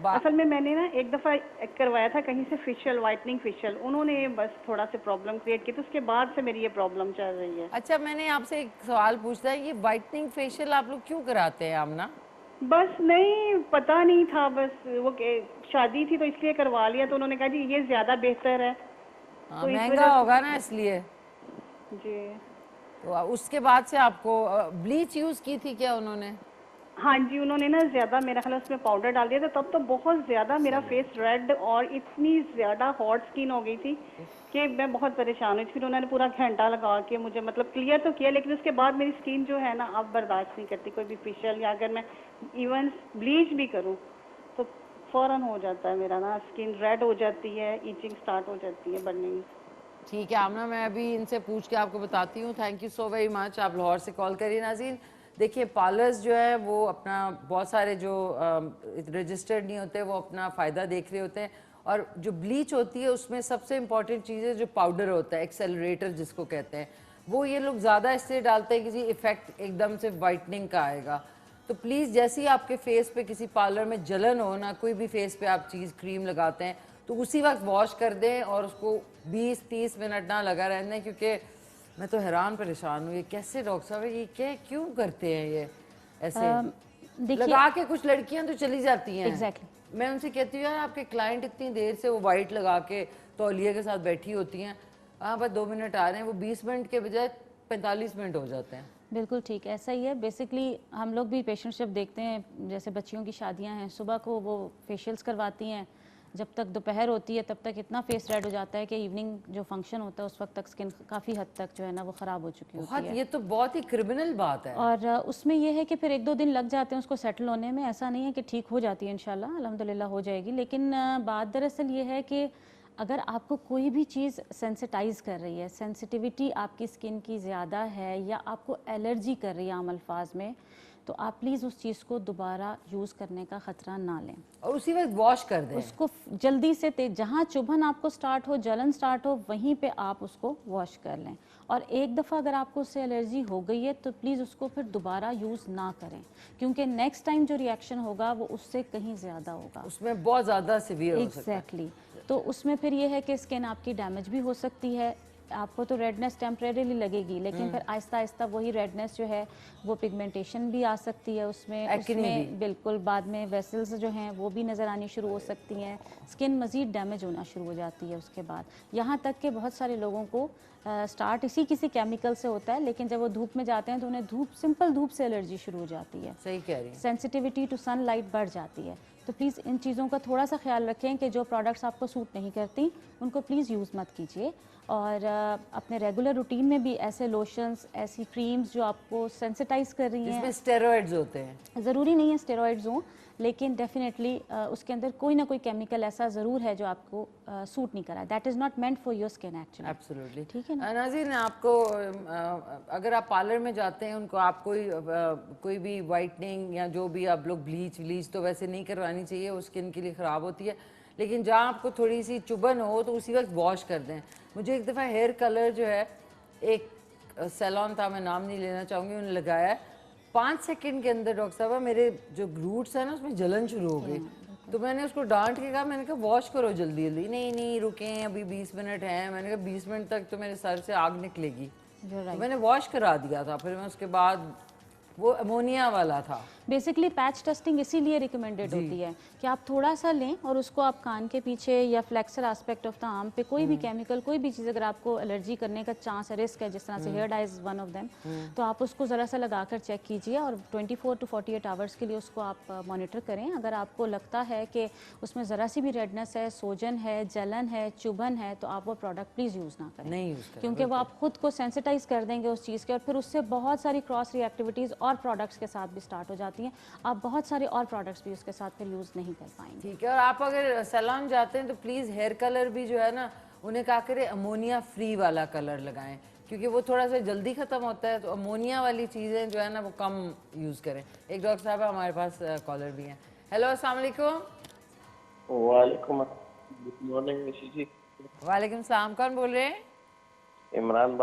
असल में मैंने ना एक दफ़ा करवाया था कहीं से फेशियल, वाइटनिंग फेशियल, उन्होंने बस थोड़ा सा प्रॉब्लम क्रिएट की, तो उसके बाद से मेरी ये प्रॉब्लम चल रही है। अच्छा मैंने आपसे एक सवाल पूछना है, ये वाइटनिंग फेशियल आप लोग क्यों कराते हैं आमना? बस नहीं पता नहीं था, बस वो शादी थी तो इसलिए करवा लिया, तो उन्होंने कहा जी ये ज़्यादा बेहतर है। हाँ, तो महंगा होगा ना इसलिए। जी। तो उसके बाद से आपको ब्लीच यूज़ की थी क्या उन्होंने? हाँ जी, उन्होंने ना ज़्यादा मेरा ख्याल उसमें पाउडर डाल दिया था, तब तो बहुत ज़्यादा मेरा फेस रेड और इतनी ज़्यादा हॉट स्किन हो गई थी कि मैं बहुत परेशान हुई। फिर उन्होंने पूरा घंटा लगा के मुझे मतलब क्लियर तो किया, लेकिन उसके बाद मेरी स्किन जो है ना अब बर्दाश्त नहीं करती कोई भी फेशियल, या अगर मैं इवन ब्लीच भी करूँ तो फ़ौरन हो जाता है मेरा ना स्किन रेड हो जाती है, ईचिंग स्टार्ट हो जाती है, बर्निंग। ठीक है आमना, मैं अभी इनसे पूछ के आपको बताती हूँ। Thank you so very much, आप लाहौर से कॉल करिए। नाज़रीन देखिए पार्लर्स जो है वो अपना बहुत सारे जो रजिस्टर्ड नहीं होते वो अपना फ़ायदा देख रहे होते हैं, और जो ब्लीच होती है उसमें सबसे इम्पॉर्टेंट चीज़ है जो पाउडर होता है, एक्सेलरेटर जिसको कहते हैं, वो ये लोग ज़्यादा इसलिए डालते हैं कि जी इफ़ेक्ट एकदम से वाइटनिंग का आएगा। तो प्लीज़ जैसे ही आपके फेस पे किसी पार्लर में जलन हो ना, कोई भी फेस पे आप चीज़ क्रीम लगाते हैं तो उसी वक्त वॉश कर दें और उसको 20-30 मिनट ना लगा रहने दें, क्योंकि मैं तो हैरान परेशान हूँ ये कैसे डॉक्टर साहब ये क्या क्यों करते हैं ये ऐसे? देखिए लगा के कुछ लड़कियां तो चली जाती हैं। एग्जैक्टली मैं उनसे कहती हूँ यार आपके क्लाइंट इतनी देर से वो वाइट लगा के तौलिया के साथ बैठी होती हैं, हाँ बस 2 मिनट आ रहे हैं, वो 20 मिनट के बजाय 45 मिनट हो जाते हैं। बिल्कुल ठीक, ऐसा ही है। बेसिकली हम लोग भी पेशेंट्स जब देखते हैं, जैसे बच्चियों की शादियां हैं, सुबह को वो फेशियल्स करवाती हैं, जब तक दोपहर होती है तब तक इतना फेस रेड हो जाता है कि इवनिंग जो फंक्शन होता है उस वक्त तक स्किन काफ़ी हद तक जो है ना वो ख़राब हो चुकी होती है। ये तो बहुत ही क्रिमिनल बात है। और उसमें ये है कि फिर 1-2 दिन लग जाते हैं उसको सेटल होने में। ऐसा नहीं है कि ठीक हो जाती है, इंशाल्लाह अल्हम्दुलिल्लाह हो जाएगी। लेकिन बात दरअसल ये है कि अगर आपको कोई भी चीज़ सेंसिटाइज कर रही है, सेंसिटिविटी आपकी स्किन की ज़्यादा है या आपको एलर्जी कर रही है आम अल्फाज में, तो आप प्लीज़ उस चीज़ को दोबारा यूज़ करने का ख़तरा ना लें और उसी वक्त वॉश कर दें उसको जल्दी से। जहाँ चुभन आपको स्टार्ट हो, जलन स्टार्ट हो, वहीं पे आप उसको वॉश कर लें। और एक दफ़ा अगर आपको उससे एलर्जी हो गई है तो प्लीज़ उसको फिर दोबारा यूज़ ना करें, क्योंकि नेक्स्ट टाइम जो रिएक्शन होगा वो उससे कहीं ज़्यादा होगा, उसमें बहुत ज़्यादा सिवियर हो सकता है। एग्जैक्टली। तो उसमें फिर ये है कि स्किन आपकी डैमेज भी हो सकती है। आपको तो रेडनेस टेम्परेरीली लगेगी, लेकिन फिर आहिस्ता आहिस्ता वही रेडनेस जो है वो पिगमेंटेशन भी आ सकती है उसमें बिल्कुल बाद में वेसल्स जो हैं वो भी नज़र आनी शुरू हो सकती हैं, स्किन मज़ीद डैमेज होना शुरू हो जाती है उसके बाद। यहाँ तक कि बहुत सारे लोगों को स्टार्ट किसी केमिकल से होता है, लेकिन जब वो धूप में जाते हैं तो उन्हें सिंपल धूप से एलर्जी शुरू हो जाती है। सही कह रही है। सेंसिटिविटी टू सनलाइट बढ़ जाती है। तो प्लीज़ इन चीज़ों का थोड़ा सा ख्याल रखें कि जो प्रोडक्ट्स आपको सूट नहीं करती उनको प्लीज़ यूज़ मत कीजिए। और अपने रेगुलर रूटीन में भी ऐसे लोशंस, ऐसी क्रीम्स जो आपको सेंसिटाइज कर रही हैं, जिसमें स्टेरॉइड्स होते हैं, ज़रूरी नहीं है स्टेरॉइड्स हों, लेकिन डेफिनेटली उसके अंदर कोई ना कोई केमिकल ऐसा ज़रूर है जो आपको सूट नहीं करा। That is not meant for your skin actually. Absolutely. ठीक है ना। नाज़रीन, आपको अगर आप पार्लर में जाते हैं, उनको आप कोई भी वाइटनिंग या जो भी आप लोग ब्लीच तो वैसे नहीं करवानी चाहिए, वो स्किन के लिए ख़राब होती है। लेकिन जहाँ आपको थोड़ी सी चुभन हो तो उसी वक्त वॉश कर दें। मुझे एक दफ़ा हेयर कलर जो है, एक सैलून था, मैं नाम नहीं लेना चाहूँगी, उन्होंने लगाया 5 सेकंड के अंदर डॉक्टर साहब मेरे जो रूट्स हैं ना उसमें जलन शुरू हो गई। तो मैंने उसको डांट के कहा, मैंने कहा वॉश करो जल्दी जल्दी। नहीं रुकें, अभी 20 मिनट हैं। मैंने कहा 20 मिनट तक तो मेरे सर से आग निकलेगी। तो मैंने वॉश करा दिया था। फिर मैं उसके बाद, वो अमोनिया वाला था। बेसिकली पैच टेस्टिंग इसीलिए रिकमेंडेड होती है कि आप थोड़ा सा लें और उसको आप कान के पीछे या flexor aspect of the arm पे कोई भी केमिकल, कोई भी चीज़ अगर आपको एलर्जी करने का चांस है, रिस्क है, जिस तरह से hair dye is one of them, तो आप उसको ज़रा सा लगा कर चेक कीजिए और 24 to 48 आवर्स के लिए उसको आप मॉनिटर करें। अगर आपको लगता है कि उसमें ज़रा सी भी रेडनेस है, सोजन है, जलन है, चुभन है, तो आप वो प्रोडक्ट प्लीज़ यूज़ ना करें, नहीं यूज़ करें, क्योंकि वो आप खुद को सेंसिटाइज कर देंगे उस चीज़ के, और फिर उससे बहुत सारी क्रॉस रिएक्टिविटीज़ और प्रोडक्ट्स के साथ भी स्टार्ट हो जाती हैं। आप बहुत सारे और प्रोडक्ट्स भी उसके साथ फिर यूज़ नहीं कर पाएंगे। ठीक है। और आप अगर सैलून जाते हैं तो प्लीज़ हेयर कलर भी जो है ना, उन्हें कहा करें अमोनिया फ्री वाला कलर लगाएं, क्योंकि वो थोड़ा सा जल्दी ख़त्म होता है। तो अमोनिया वाली चीज़ें जो है ना वो कम यूज़ करें। एक डॉक्टर साहब हमारे पास कॉलर भी हैं। हेलो, अस्सलाम वालेकुम। वालेकुम, गुड मॉर्निंग निशी जी। वालेकुम सलाम, कौन बोल रहे हैं? इमरान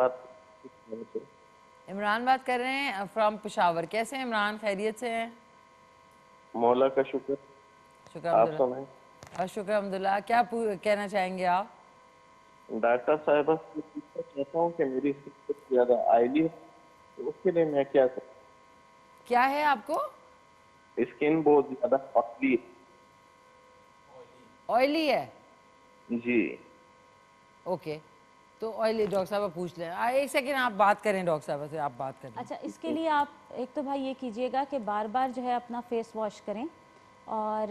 बात कर रहे हैं फ्रॉम पेशावर। कैसे हैं इमरान, खैरियत से हैं? मौला का शुक्र। शुक्र आप अल्हम्दुलिल्लाह। सुनाएं। और शुक्र अल्हम्दुलिल्लाह। क्या कहना चाहेंगे आप? डॉक्टर साहब से पूछना चाहता हूँ कि मेरी स्किन बहुत ज़्यादा ऑयली है, तो उसके लिए मैं क्या करूँ? क्या है आपको? स्किन बहुत ज़्यादा ऑयली ऑयली है? जी। ओके, तो ऑयली डॉक्टर साहब पूछ लें। एक सेकेंड आप बात करें डॉक्टर साहब से, आप बात करें। अच्छा, इसके लिए आप एक तो भाई ये कीजिएगा कि बार बार जो है अपना फेस वॉश करें, और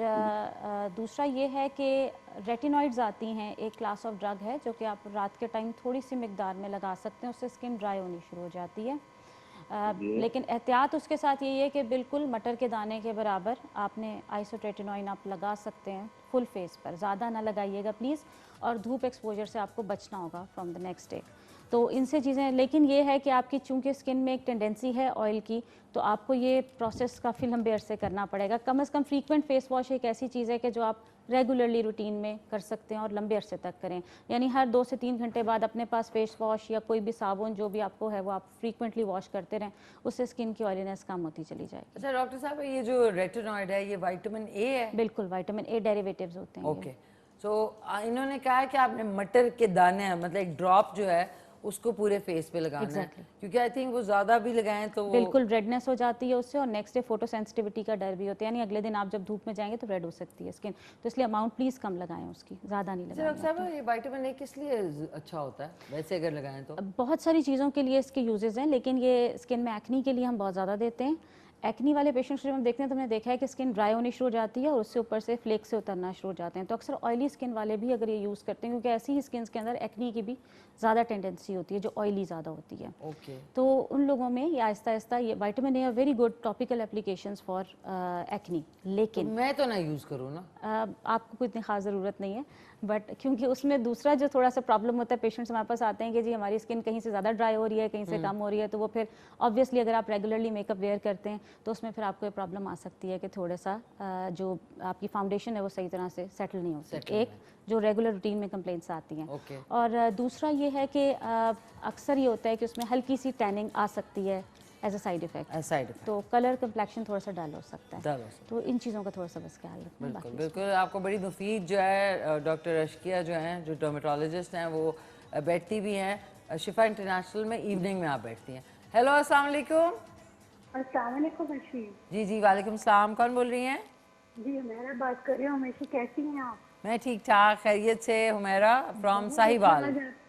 दूसरा ये है कि रेटिनॉइड्स आती हैं, एक क्लास ऑफ ड्रग है जो कि आप रात के टाइम थोड़ी सी मिकदार में लगा सकते हैं, उससे स्किन ड्राई होनी शुरू हो जाती है। लेकिन एहतियात उसके साथ यही है कि बिल्कुल मटर के दाने के बराबर आपने आइसोट्रेटिनॉइन आप लगा सकते हैं फुल फेस पर, ज़्यादा ना लगाइएगा प्लीज़, और धूप एक्सपोजर से आपको बचना होगा फ्रॉम द नेक्स्ट डे। तो इनसे चीज़ें, लेकिन ये है कि आपकी चूंकि स्किन में एक टेंडेंसी है ऑयल की, तो आपको ये प्रोसेस काफ़ी लंबे अरसे करना पड़ेगा। कम से कम फ्रीक्वेंट फेस वॉश एक ऐसी चीज़ है कि जो आप रेगुलरली रूटीन में कर सकते हैं और लंबे अरसे तक करें, यानी हर 2 से 3 घंटे बाद अपने पास फेस वॉश या कोई भी साबुन जो भी आपको है वो आप फ्रीक्वेंटली वॉश करते रहें, उससे स्किन की ऑयलीनेस कम होती चली जाएगी। अच्छा डॉक्टर साहब, ये जो रेटिनॉइड है ये विटामिन ए है? बिल्कुल, विटामिन ए डेरिवेटिव्स होते हैं। ओके, सो इन्होंने कहा है कि आपने मटर के दाने, मतलब एक ड्रॉप जो है उसको पूरे फेस पे लगाना है, Exactly. क्योंकि आई थिंक वो ज़्यादा भी लगाएं तो वो बिल्कुल रेडनेस हो जाती है उससे, और नेक्स्ट डे फोटो सेंसिटिविटी का डर भी होता है, यानी अगले दिन आप जब धूप में जाएंगे तो रेड हो सकती है स्किन। तो इसलिए अमाउंट प्लीज़ कम लगाएं उसकी, ज़्यादा नहीं लगाएं। साहब ये विटामिन ए किस लिए अच्छा होता है वैसे अगर लगाएं तो? बहुत सारी चीज़ों के लिए इसके यूजेस हैं, लेकिन ये स्किन में एक्नी के लिए हम बहुत ज़्यादा देते हैं। एक्नी वाले पेशेंट्स जब हम देखते हैं तो हमने देखा है कि स्किन ड्राई होनी शुरू हो जाती है और उससे ऊपर से फ्लेक से उतरना शुरू हो जाते हैं। तो अक्सर ऑयली स्किन वाले भी अगर ये यूज़ करते हैं, क्योंकि ऐसी ही स्किन के अंदर एक्नी की भी ज़्यादा टेंडेंसी होती है जो ऑयली ज़्यादा होती है। ओके तो उन लोगों में ये आहिस्ता आहिस्ता ये vitamin A R very good topical applications for acne, लेकिन मैं तो ना यूज़ करूँ ना? आपको कोई इतनी खास ज़रूरत नहीं है, बट क्योंकि उसमें दूसरा जो थोड़ा सा प्रॉब्लम होता है, पेशेंट्स हमारे पास आते हैं कि जी हमारी स्किन कहीं से ज़्यादा ड्राई हो रही है, कहीं से कम हो रही है, तो वो फिर ऑब्वियसली अगर आप रेगुलरली मेकअप वेयर करते हैं तो उसमें फिर आपको ये प्रॉब्लम आ सकती है कि थोड़ा सा जो आपकी फाउंडेशन है वो सही तरह से सेटल नहीं होती। एक जो रेगुलर रूटीन में कंप्लेंट्स आती हैं, ओके। और दूसरा ये है कि अक्सर ये होता है कि उसमें हल्की सी टैनिंग आ सकती है एज अ साइड इफेक्ट, तो कलर कंप्लेक्शन थोड़ा सा डल हो सकता है। तो इन चीज़ों का थोड़ा सा बस ख्याल रखना। बिल्कुल बिल्कुल, आपको बड़ी मुफीद जो है डॉक्टर रश्किया जो हैं, जो डर्मेटोलॉजिस्ट हैं, वो बैठती भी हैं शिफा इंटरनेशनल में, इवनिंग में आप बैठती हैं। हेलो अस्सलाम वालेकुम। अस्सलाम वालेकुम अर्शी। जी जी वालेकुम सलाम, कौन बोल रही हैं? जी हुमैरा बात कर रही हूँ। हमेशा कैसी हैं आप? मैं ठीक ठाक, खैरियत से। हुमैरा फ्रॉम साहिवाल।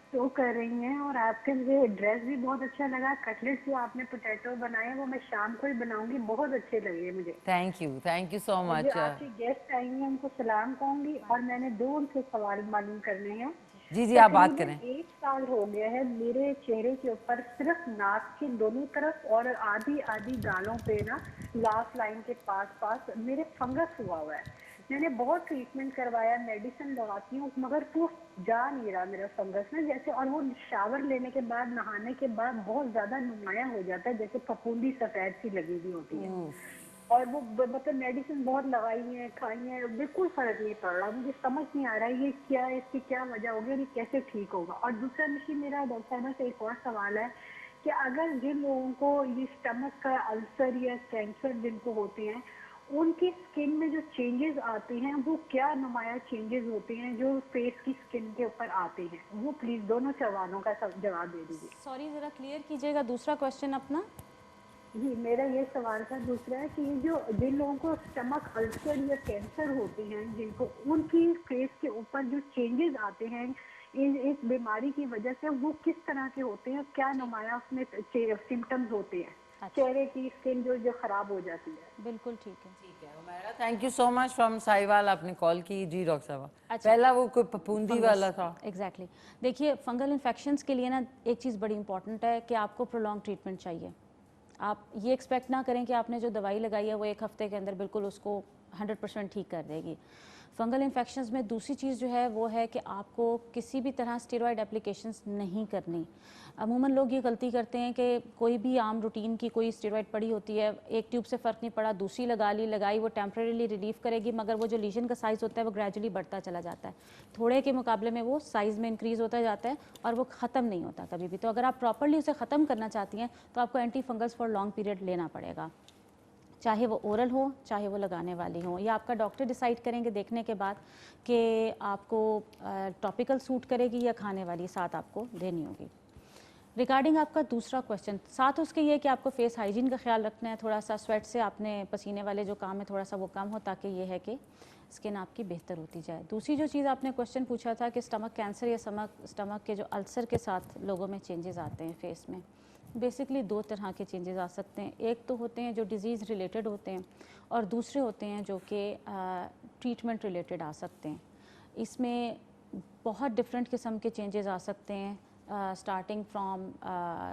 शो कर रही हैं और आपके मुझे ड्रेस भी बहुत अच्छा लगा। कटलेट जो आपने पोटैटो बनाए वो मैं शाम को ही बनाऊंगी, बहुत अच्छे लगे मुझे। Thank you so much. जो आपके गेस्ट आएंगे उनको सलाम कहूंगी, और मैंने दो उनसे सवाल मालूम करने हैं। जी जी आप बात करें। 1 साल हो गया है मेरे चेहरे के ऊपर सिर्फ नाक के दोनों तरफ और आधी आधी गालों पे ना लास्ट लाइन के पास मेरे फंगस हुआ है। मैंने बहुत ट्रीटमेंट करवाया, मेडिसिन लगाती हूँ, मगर वो जा नहीं रहा मेरा फंगस ना जैसे, और वो शावर लेने के बाद नहाने के बाद बहुत ज्यादा नुमाया हो जाता है, जैसे फफूंदी सफेद सी लगी हुई होती है। और वो मतलब मेडिसिन बहुत लगाई है, खाई है, बिल्कुल फर्क नहीं पड़ रहा। मुझे समझ नहीं आ रहा है ये क्या है, इसकी क्या वजह होगी और ये कैसे ठीक होगा। और दूसरा मेरा डॉक्टर साहब से एक और सवाल है कि अगर जिन लोगों को ये स्टमक का अल्सर या कैंसर जिनको होते हैं, उनकी स्किन में जो चेंजेस आते हैं वो क्या नुमाया चेंजेस होते हैं जो फेस की स्किन के ऊपर आते हैं, वो प्लीज दोनों सवालों का जवाब दे दीजिए। सॉरी ज़रा क्लियर कीजिएगा दूसरा क्वेश्चन अपना। जी मेरा ये सवाल था दूसरा है कि ये जो जिन लोगों को स्टमक अल्सर या कैंसर होते हैं, जिनको उनकी फेस के ऊपर जो चेंजेस आते हैं इस बीमारी की वजह से, वो किस तरह के होते हैं, क्या नुमाया उसमें सिम्टम्स होते हैं? चेहरे की स्किन जो खराब हो जाती है। बिल्कुल ठीक है। Humaira thank you so much from Sahiwal, आपने कॉल की। जी डॉक्टर साहब, अच्छा। पहला वो कोई फफूंदी वाला था। एग्जैक्टली देखिए, फंगल इन्फेक्शंस के लिए ना एक चीज़ बड़ी इंपॉर्टेंट है कि आपको प्रोलॉन्ग ट्रीटमेंट चाहिए। आप ये एक्सपेक्ट ना करें कि आपने जो दवाई लगाई है वो 1 हफ्ते के अंदर बिल्कुल उसको 100% ठीक कर देगी। फंगल इन्फेक्शंस में दूसरी चीज़ जो है वो है कि आपको किसी भी तरह स्टेरॉयड एप्लीकेशंस नहीं करनी। अमूमन लोग ये गलती करते हैं कि कोई भी आम रूटीन की कोई स्टेरॉयड पड़ी होती है, एक ट्यूब से फ़र्क नहीं पड़ा, दूसरी लगाई, वो टेम्परेरीली रिलीफ करेगी, मगर वो जो लीजन का साइज़ होता है वो ग्रेजुअली बढ़ता चला जाता है। थोड़े के मुकाबले में वो साइज़ में इंक्रीज़ होता जाता है और वो ख़त्म नहीं होता कभी भी। तो अगर आप प्रॉपरली उसे ख़त्म करना चाहती हैं तो आपको anti fungus for long period लेना पड़ेगा, चाहे वो ओरल हो चाहे वो लगाने वाली हो, या आपका डॉक्टर डिसाइड करेंगे देखने के बाद कि आपको टॉपिकल सूट करेगी या खाने वाली साथ आपको देनी होगी। रिगार्डिंग आपका दूसरा क्वेश्चन, साथ उसके ये कि आपको फेस हाइजीन का ख्याल रखना है, थोड़ा सा स्वेट से आपने पसीने वाले जो काम है थोड़ा सा वो कम हो, ताकि ये है कि स्किन आपकी बेहतर होती जाए। दूसरी जो चीज़ आपने क्वेश्चन पूछा था कि स्टमक कैंसर या स्टमक के जो अल्सर के साथ लोगों में चेंजेस आते हैं फेस में, बेसिकली 2 तरह के चेंजेस आ सकते हैं। एक तो होते हैं जो डिज़ीज़ रिलेटेड होते हैं और दूसरे होते हैं जो कि ट्रीटमेंट रिलेटेड आ सकते हैं। इसमें बहुत डिफरेंट किस्म के चेंजेस आ सकते हैं, स्टार्टिंग फ्रॉम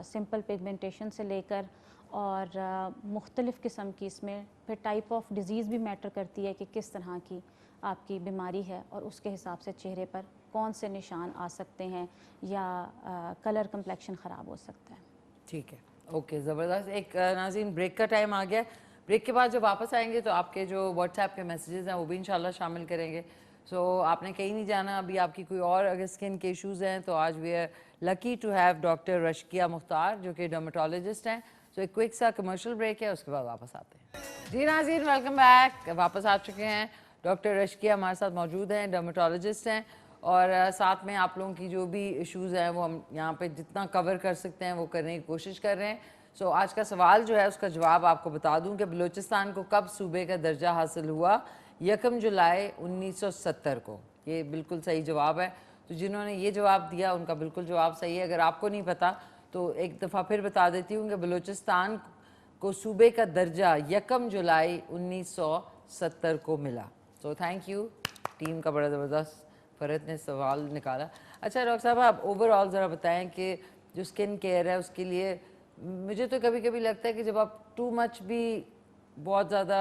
सिंपल पिगमेंटेशन से लेकर और मुख्तलिफ़ किस्म की, इसमें फिर टाइप ऑफ डिज़ीज़ भी मैटर करती है कि किस तरह की आपकी बीमारी है और उसके हिसाब से चेहरे पर कौन से निशान आ सकते हैं या कलर कम्प्लेक्शन ख़राब हो सकता है। ठीक है, ओके, ज़बरदस्त। एक नाज़रीन ब्रेक का टाइम आ गया। ब्रेक के बाद जब वापस आएंगे तो आपके जो व्हाट्सएप के मैसेजेस हैं वो भी इंशाल्लाह शामिल करेंगे। सो आपने कहीं नहीं जाना। अभी आपकी कोई और अगर स्किन के इश्यूज़ हैं तो आज we are lucky to have doctor Rashkiya Mukhtar जो कि डर्मेटोलॉजिस्ट हैं। सो एक क्विक सा कमर्शियल ब्रेक है, उसके बाद वापस आते हैं। जी नाज़रीन, वेलकम बैक। वापस आ चुके हैं। डॉक्टर रश्किया हमारे साथ मौजूद हैं, डर्मेटोलॉजिस्ट हैं और साथ में आप लोगों की जो भी इश्यूज़ हैं वो हम यहाँ पे जितना कवर कर सकते हैं वो करने की कोशिश कर रहे हैं। सो आज का सवाल जो है उसका जवाब आपको बता दूं कि बलूचिस्तान को कब सूबे का दर्जा हासिल हुआ। 1 जुलाई 1970 को। ये बिल्कुल सही जवाब है। तो जिन्होंने ये जवाब दिया उनका बिल्कुल जवाब सही है। अगर आपको नहीं पता तो एक दफ़ा फिर बता देती हूँ कि बलूचिस्तान को सूबे का दर्जा 1 जुलाई 1970 को मिला। सो थैंक यू, टीम का बड़ा ज़बरदस्त फरहत ने सवाल निकाला। अच्छा डॉक्टर साहब, आप ओवरऑल ज़रा बताएं कि जो स्किन केयर है उसके लिए, मुझे तो कभी कभी लगता है कि जब आप टू मच भी बहुत ज़्यादा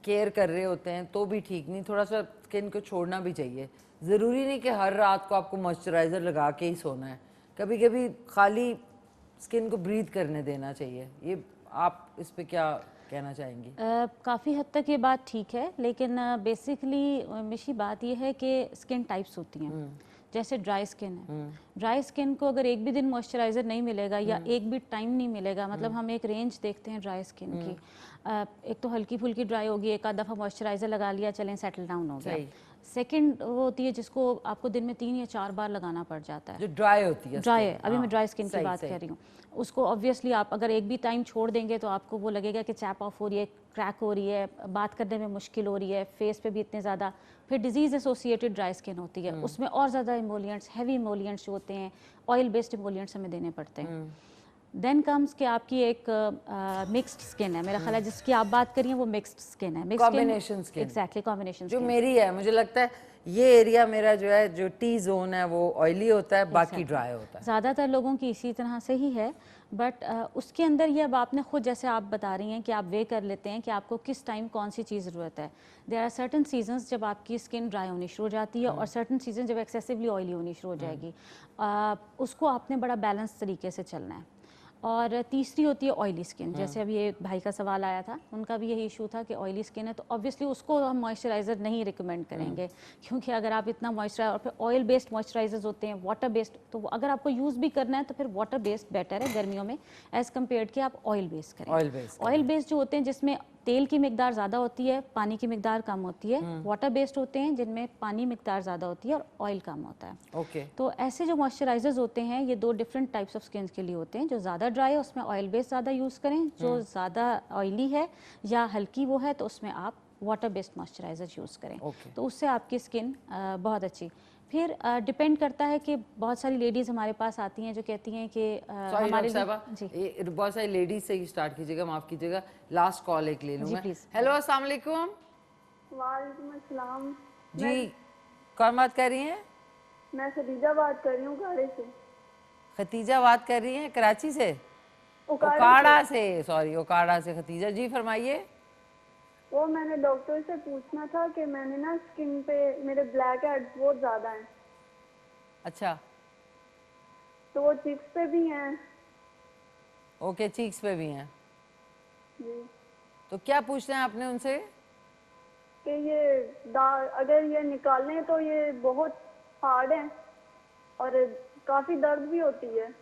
केयर कर रहे होते हैं तो भी ठीक नहीं, थोड़ा सा स्किन को छोड़ना भी चाहिए। ज़रूरी नहीं कि हर रात को आपको मॉइस्चराइज़र लगा के ही सोना है, कभी कभी खाली स्किन को ब्रीथ करने देना चाहिए। ये आप इस पे क्या कहना चाहेंगी? काफ़ी हद तक ये बात ठीक है, लेकिन बेसिकली मिशी बात ये है कि स्किन टाइप्स होती हैं। जैसे ड्राई स्किन है, ड्राई स्किन को अगर एक भी दिन मॉइस्चराइज़र नहीं मिलेगा या एक भी टाइम नहीं मिलेगा, मतलब हम एक रेंज देखते हैं ड्राई स्किन की। एक तो हल्की फुल्की ड्राई होगी, एक आध दफ़ा मॉइस्चराइज़र लगा लिया, चलें सेटल डाउन हो गया। सेकंड वो होती है जिसको आपको दिन में 3 या 4 बार लगाना पड़ जाता है, जो ड्राई होती है। ड्राई है, अभी मैं ड्राई स्किन की बात कर रही हूँ। उसको ऑब्वियसली आप अगर एक भी टाइम छोड़ देंगे तो आपको वो लगेगा कि चैप ऑफ हो रही है, क्रैक हो रही है, बात करने में मुश्किल हो रही है, फेस पे भी इतने ज़्यादा। फिर डिजीज़ एसोसिएटेड ड्राई स्किन होती है, उसमें और ज़्यादा इमोलिएंट्स, हैवी इमोलिएंट्स जो होते हैं, ऑयल बेस्ड इमोलिएंट्स हमें देने पड़ते हैं। देन कम्स कि आपकी एक मिक्स्ड स्किन है, मेरा ख्याल है जिसकी आप बात करिए वो मिक्स्ड स्किन है, कॉम्बिनेशन स्किन। एग्जैक्टली, कॉम्बिनेशन जो मेरी है, मुझे लगता है ये एरिया मेरा जो है, जो टी जोन है वो ऑयली होता है, बाकी ड्राई होता है। ज़्यादातर लोगों की इसी तरह से ही है, बट उसके अंदर ये अब आपने खुद, जैसे आप बता रही हैं कि आप वे कर लेते हैं कि आपको किस टाइम कौन सी चीज़ ज़रूरत है। देयर आर सर्टन सीजन्स जब आपकी स्किन ड्राई होनी शुरू हो जाती है और सर्टन सीजन जब एक्सेसिवली ऑयली होनी शुरू हो जाएगी। उसको आपने बड़ा बैलेंस तरीके से चलना है। और तीसरी होती है ऑयली स्किन, जैसे अभी एक भाई का सवाल आया था, उनका भी यही इशू था कि ऑयली स्किन है, तो ऑब्वियसली उसको हम मॉइस्चराइज़र नहीं रिकमेंड करेंगे, क्योंकि अगर आप इतना मॉइस्चराइजर, और फिर ऑयल बेस्ड मॉइस्चराइजर्स होते हैं, वाटर बेस्ड, तो अगर आपको यूज़ भी करना है तो फिर वाटर बेस्ड बेटर है गर्मियों में एज़ कम्पेयर्ड कि आप ऑयल बेस्ड करें। ऑयल बेस्ड जो होते हैं जिसमें तेल की मिकदार ज़्यादा होती है, पानी की मिकदार कम होती है। वाटर बेस्ड होते हैं जिनमें पानी मिकदार ज़्यादा होती है और ऑयल कम होता है। तो ऐसे जो मॉइस्चराइजर्स होते हैं ये 2 डिफरेंट टाइप्स ऑफ स्किन के लिए होते हैं। जो ज़्यादा ड्राई है उसमें ऑयल बेस्ड ज़्यादा यूज़ करें, जो ज़्यादा ऑयली है या हल्की वो है तो उसमें आप वाटर बेस्ड मॉइस्चराइजर यूज़ करें। तो उससे आपकी स्किन बहुत अच्छी। फिर डिपेंड करता है कि बहुत सारी लेडीज़ हमारे पास आती हैं जो कहती हैं कि हमारे लिए बहुत सारी लेडीज से ही स्टार्ट कीजिएगा, माफ़ कीजिएगा, लास्ट कॉल एक ले लूँगा। हेलो, अस्सलाम वालेकुम। वालेकुम अस्सलाम जी, कौन बात कर रही हैं? मैं खदीजा बात कर रही हूँ उकाड़े से। खतीजा बात कर रही हैं कराची से? ओकाड़ा से, सॉरी, ओकाड़ा से खतीजा जी, फरमाइए। वो मैंने डॉक्टर से पूछना था कि मैंने ना स्किन पे मेरे ब्लैक हेड्स बहुत ज़्यादा हैं। अच्छा, तो वो चिक्स पे भी हैं। ओके, चीक्स पे भी हैं जी। तो क्या पूछना है आपने उनसे? कि ये अगर ये निकालें तो ये बहुत हार्ड है और काफ़ी दर्द भी होती है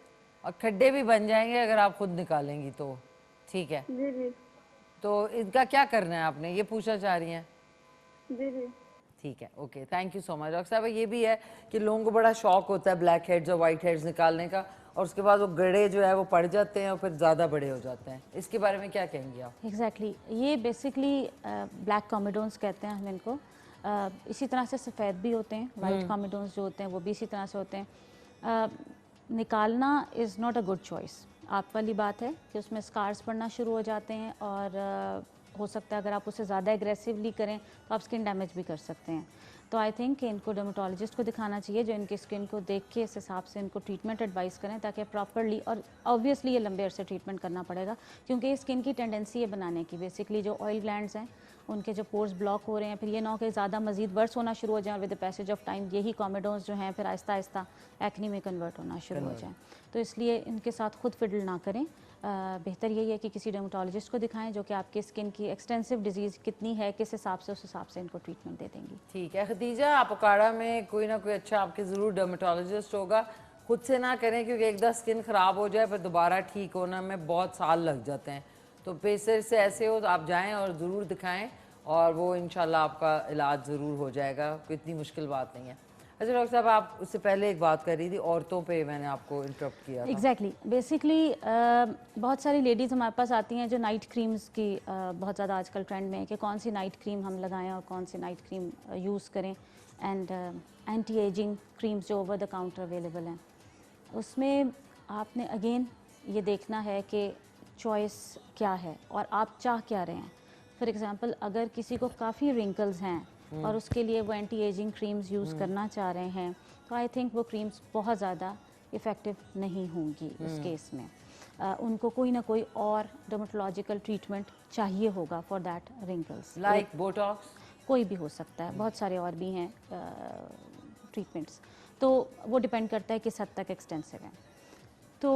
और खड्डे भी बन जाएंगे अगर आप खुद निकालेंगी तो। ठीक है जी जी तो इनका क्या करना है आपने, ये पूछना चाह रही हैं? जी जी ठीक है, okay, thank you so much. Doctor साहब, ये भी है कि लोगों को बड़ा शौक होता है ब्लैक हेड्स और वाइट हेड्स निकालने का, और उसके बाद वो गड़े जो है वो पड़ जाते हैं और फिर ज़्यादा बड़े हो जाते हैं। इसके बारे में क्या कहेंगी आप? एग्जैक्टली ये बेसिकली ब्लैक कॉमेडोन्स कहते हैं हम इनको। इसी तरह से सफ़ेद भी होते हैं, वाइट कॉमेडोन्स जो होते हैं वो भी इसी तरह से होते हैं। निकालना is not a good choice. आप वाली बात है कि उसमें स्कार्स पड़ना शुरू हो जाते हैं और हो सकता है अगर आप उसे ज़्यादा एग्रेसिवली करें तो आप स्किन डैमेज भी कर सकते हैं। तो आई थिंक कि इनको डर्मेटोलॉजिस्ट को दिखाना चाहिए जो इनकी स्किन को देख के इस हिसाब से इनको ट्रीटमेंट एडवाइस करें, ताकि प्रॉपरली, और ऑब्वियसली ये लंबे अरसे ट्रीटमेंट करना पड़ेगा क्योंकि ये स्किन की टेंडेंसी है बनाने की। बेसिकली जो ऑयल ग्लैंड्स हैं उनके जो पोर्स ब्लॉक हो रहे हैं, फिर ये ना हो कि ज़्यादा मजीद वर्स होना शुरू हो जाए और with the passage of time यही कॉमेडोन्स जो हैं फिर आहिस्ता आहिस्ता एक्नी में कन्वर्ट होना शुरू हो जाए। तो इसलिए इनके साथ खुद फिडल ना करें। बेहतर यही है कि किसी डर्मेटोलॉजिस्ट को दिखाएं जो कि आपकी स्किन की एक्सटेंसिव डिजीज़ कितनी है, किस हिसाब से, उस हिसाब से इनको ट्रीटमेंट दे देंगी। ठीक है खतीजा, आप ओकाड़ा में कोई ना कोई अच्छा आपके ज़रूर डर्मेटोलॉजिस्ट होगा। खुद से ना करें क्योंकि एक दफ़ा स्किन ख़राब हो जाए फिर दोबारा ठीक होना में बहुत साल लग जाते हैं। तो बेहतर से ऐसे हो तो आप जाएँ और ज़रूर दिखाएँ और वो इंशाल्लाह आपका इलाज ज़रूर हो जाएगा, कोई इतनी मुश्किल बात नहीं है। अच्छा डॉक्टर साहब, आप उससे पहले एक बात कर रही थी औरतों पे, मैंने आपको इंटरप्ट किया था। एग्जैक्टली बेसिकली बहुत सारी लेडीज़ हमारे पास आती हैं जो नाइट क्रीम्स की बहुत ज़्यादा आजकल ट्रेंड में है कि कौन सी नाइट क्रीम हम लगाएं और कौन सी नाइट क्रीम यूज़ करें, एंड एंटी एजिंग क्रीम्स जो ओवर द काउंटर अवेलेबल हैं, उसमें आपने अगेन ये देखना है कि चॉइस क्या है और आप चाह क्या रहे हैं। फॉर एग्ज़ाम्पल, अगर किसी को काफ़ी रिंकल्स हैं और उसके लिए वो एंटी एजिंग क्रीम्स यूज़ करना चाह रहे हैं, तो आई थिंक वो क्रीम्स बहुत ज़्यादा इफ़ेक्टिव नहीं होंगी उस केस में। उनको कोई ना कोई और डर्मेटोलॉजिकल ट्रीटमेंट चाहिए होगा for that wrinkles, like Botox, कोई भी हो सकता है, बहुत सारे और भी हैं ट्रीटमेंट्स, तो वो डिपेंड करता है किस हद तक एक्सटेंसिव है। तो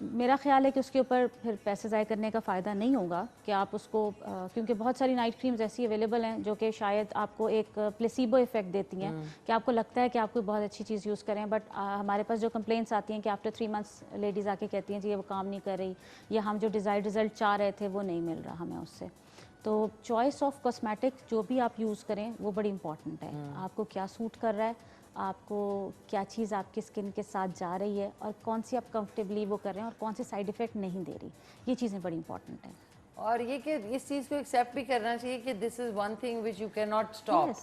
मेरा ख्याल है कि उसके ऊपर फिर पैसे ज़ाय करने का फ़ायदा नहीं होगा कि आप उसको क्योंकि बहुत सारी नाइट क्रीम्स ऐसी अवेलेबल हैं जो कि शायद आपको एक प्लेसिबो इफ़ेक्ट देती हैं कि आपको लगता है कि आप कोई बहुत अच्छी चीज़ यूज़ करें, बट हमारे पास जो कंप्लेंट्स आती हैं कि आफ्टर 3 मंथ्स लेडीज़ आके कहती हैं जी ये वो काम नहीं कर रही, या हम जो डिज़ायर्ड रिज़ल्ट चाह रहे थे वो नहीं मिल रहा हमें उससे। तो चॉइस ऑफ कॉस्मेटिक जो भी आप यूज़ करें वो बड़ी इंपॉर्टेंट है। आपको क्या सूट कर रहा है, आपको क्या चीज़ आपकी स्किन के साथ जा रही है और कौन सी आप कंफर्टेबली वो कर रहे हैं और कौन सी साइड इफ़ेक्ट नहीं दे रही, ये चीज़ें बड़ी इंपॉर्टेंट हैं। और ये कि इस चीज़ को एक्सेप्ट भी करना चाहिए कि this is one thing which you can not stop,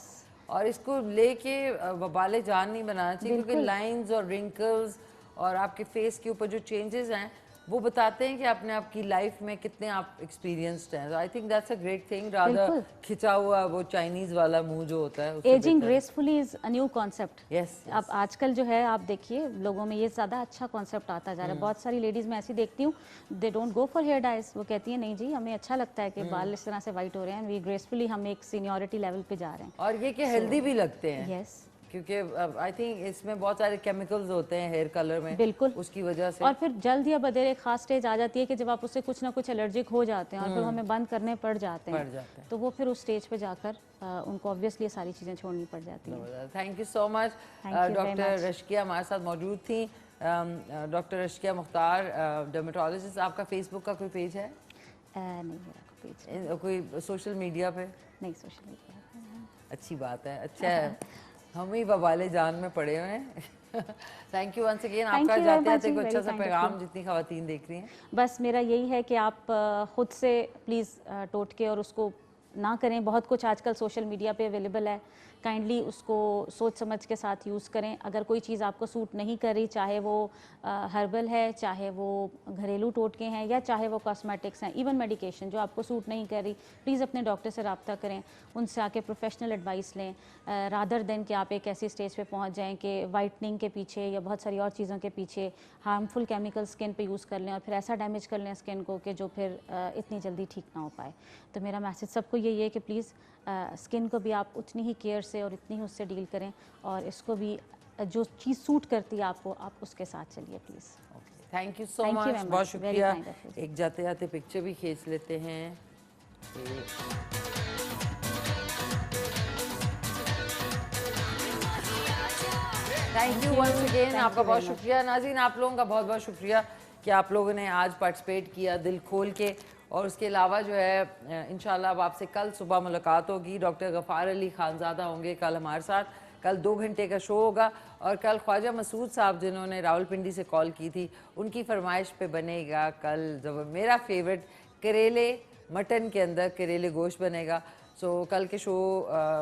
और इसको लेके वबाले जान नहीं बनाना चाहिए, क्योंकि लाइंस और रिंकल्स और आपके फेस के ऊपर जो चेंजेस हैं वो बताते हैं कि आपने आपकी लाइफ में कितने आप एक्सपीरियंस्ड हैं। I think that's a great thing, rather खिंचा हुआ वो चाइनीज वाला मुंह जो होता है। Ageing gracefully is a new concept. Yes, अब आजकल जो है आप देखिए लोगों में ये ज़्यादा अच्छा कॉन्सेप्ट आता जा रहा है। बहुत सारी लेडीज़ मैं ऐसी देखती हूँ, they don't go for hair dyes, वो कहती हैं नहीं जी हमें अच्छा लगता है कि बाल इस तरह से वाइट हो रहे हैं, वी ग्रेसफुली हम एक सीनियरिटी लेवल पे जा रहे हैं, और ये कि हेल्दी भी लगते हैं। यस, क्योंकि आई थिंक इसमें बहुत सारे केमिकल्स होते हैं हेयर कलर में, बिल्कुल उसकी वजह से। और फिर जल्द या बदेर एक खास स्टेज आ जाती है कि जब आप उससे कुछ ना कुछ एलर्जिक हो जाते हैं और फिर हमें बंद करने पड़ जाते हैं, तो वो फिर उस स्टेज पे जाकर उनको ऑब्वियसली सारी चीज़ें छोड़नी पड़ जाती हैं। Thank you so much. Doctor Rashkiya हमारे साथ मौजूद थी, डॉक्टर रश्किया मुख्तार, डर्मेटोलॉजिस्ट। आपका फेसबुक का कोई पेज है? नहीं मेरा कोई पेज, कोई सोशल मीडिया पे? नहीं सोशल मीडिया। अच्छी बात है, अच्छा है हम ही बवाले जान में पड़े हुए हैं। Thank you once again. आपका जाते आते कोई अच्छा सा पैगाम जितनी खवातीन देख रही हैं? बस मेरा यही है कि आप खुद से प्लीज़ टोटके और उसको ना करें। बहुत कुछ आजकल सोशल मीडिया पे अवेलेबल है, काइंडली उसको सोच समझ के साथ यूज़ करें। अगर कोई चीज़ आपको सूट नहीं कर रही, चाहे वो हर्बल है, चाहे वो घरेलू टोटके हैं, या चाहे वो कॉस्मेटिक्स हैं, इवन मेडिकेशन जो आपको सूट नहीं कर रही, प्लीज़ अपने डॉक्टर से रब्ता करें, उनसे आके प्रोफेशनल एडवाइस लें, रादर देन कि आप एक ऐसी स्टेज पे पहुंच जाएं कि वाइटनिंग के पीछे या बहुत सारी और चीज़ों के पीछे हार्मफुल केमिकल स्किन पे यूज़ कर लें और फिर ऐसा डैमेज कर लें स्किन को कि जो फिर इतनी जल्दी ठीक ना हो पाए। तो मेरा मैसेज सबको यही है कि प्लीज़ स्किन को भी आप उतनी ही केयर से और इतनी ही उससे डील करें, और इसको भी जो चीज़ सूट करती है आपको, आप उसके साथ चलिए please. Thank you so much, बहुत शुक्रिया। एक जाते जाते पिक्चर भी खींच लेते हैं। थैंक यू वंस अगेन, आपका बहुत शुक्रिया। नाज़रीन, आप लोगों का बहुत बहुत शुक्रिया कि आप लोगों ने आज पार्टिसिपेट किया दिल खोल के। और उसके अलावा जो है इंशाल्लाह अब आपसे कल सुबह मुलाकात होगी। डॉक्टर गफ़ार अली खानज़ादा होंगे कल हमारे साथ। कल 2 घंटे का शो होगा, और कल ख्वाजा मसूद साहब जिन्होंने रावलपिंडी से कॉल की थी, उनकी फरमाइश पे बनेगा कल जब मेरा फेवरेट करेले मटन के अंदर करेले गोश्त बनेगा। सो कल के शो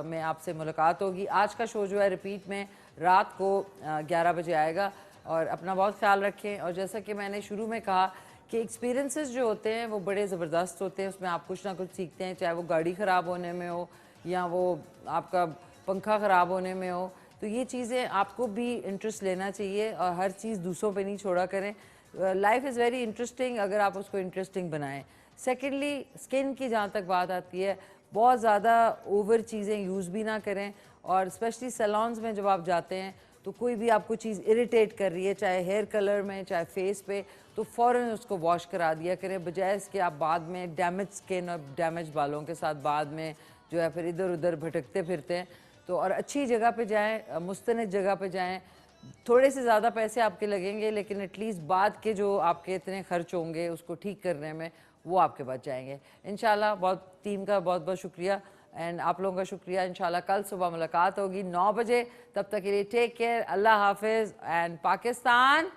में आपसे मुलाकात होगी। आज का शो जो है रिपीट में रात को 11 बजे आएगा। और अपना बहुत ख्याल रखें। और जैसा कि मैंने शुरू में कहा कि एक्सपीरियंसेस जो होते हैं वो बड़े ज़बरदस्त होते हैं, उसमें आप कुछ ना कुछ सीखते हैं, चाहे वो गाड़ी ख़राब होने में हो या वो आपका पंखा ख़राब होने में हो। तो ये चीज़ें आपको भी इंटरेस्ट लेना चाहिए और हर चीज़ दूसरों पे नहीं छोड़ा करें। लाइफ इज़ वेरी इंटरेस्टिंग अगर आप उसको इंटरेस्टिंग बनाएं। सेकेंडली, स्किन की जहाँ तक बात आती है, बहुत ज़्यादा ओवर चीज़ें यूज़ भी ना करें। और स्पेशली सैलॉन्स में जब आप जाते हैं तो कोई भी आपको चीज़ इरिटेट कर रही है, चाहे हेयर कलर में चाहे फेस पे, तो फ़ौरन उसको वॉश करा दिया करें, बजाय इसके आप बाद में डैमेज स्किन और डैमेज बालों के साथ बाद में जो है फिर इधर उधर भटकते फिरते हैं। तो और अच्छी जगह पे जाएं, मुस्तनद जगह पे जाएं। थोड़े से ज़्यादा पैसे आपके लगेंगे, लेकिन एटलीस्ट बाद के जो आपके इतने खर्च होंगे उसको ठीक करने में वो आपके बच जाएंगे इंशाल्लाह। बहुत टीम का बहुत बहुत शुक्रिया। एंड आप लोगों का शुक्रिया। इंशाल्लाह कल सुबह मुलाकात होगी 9 बजे। तब तक के लिए टेक केयर, अल्लाह हाफिज़ एंड पाकिस्तान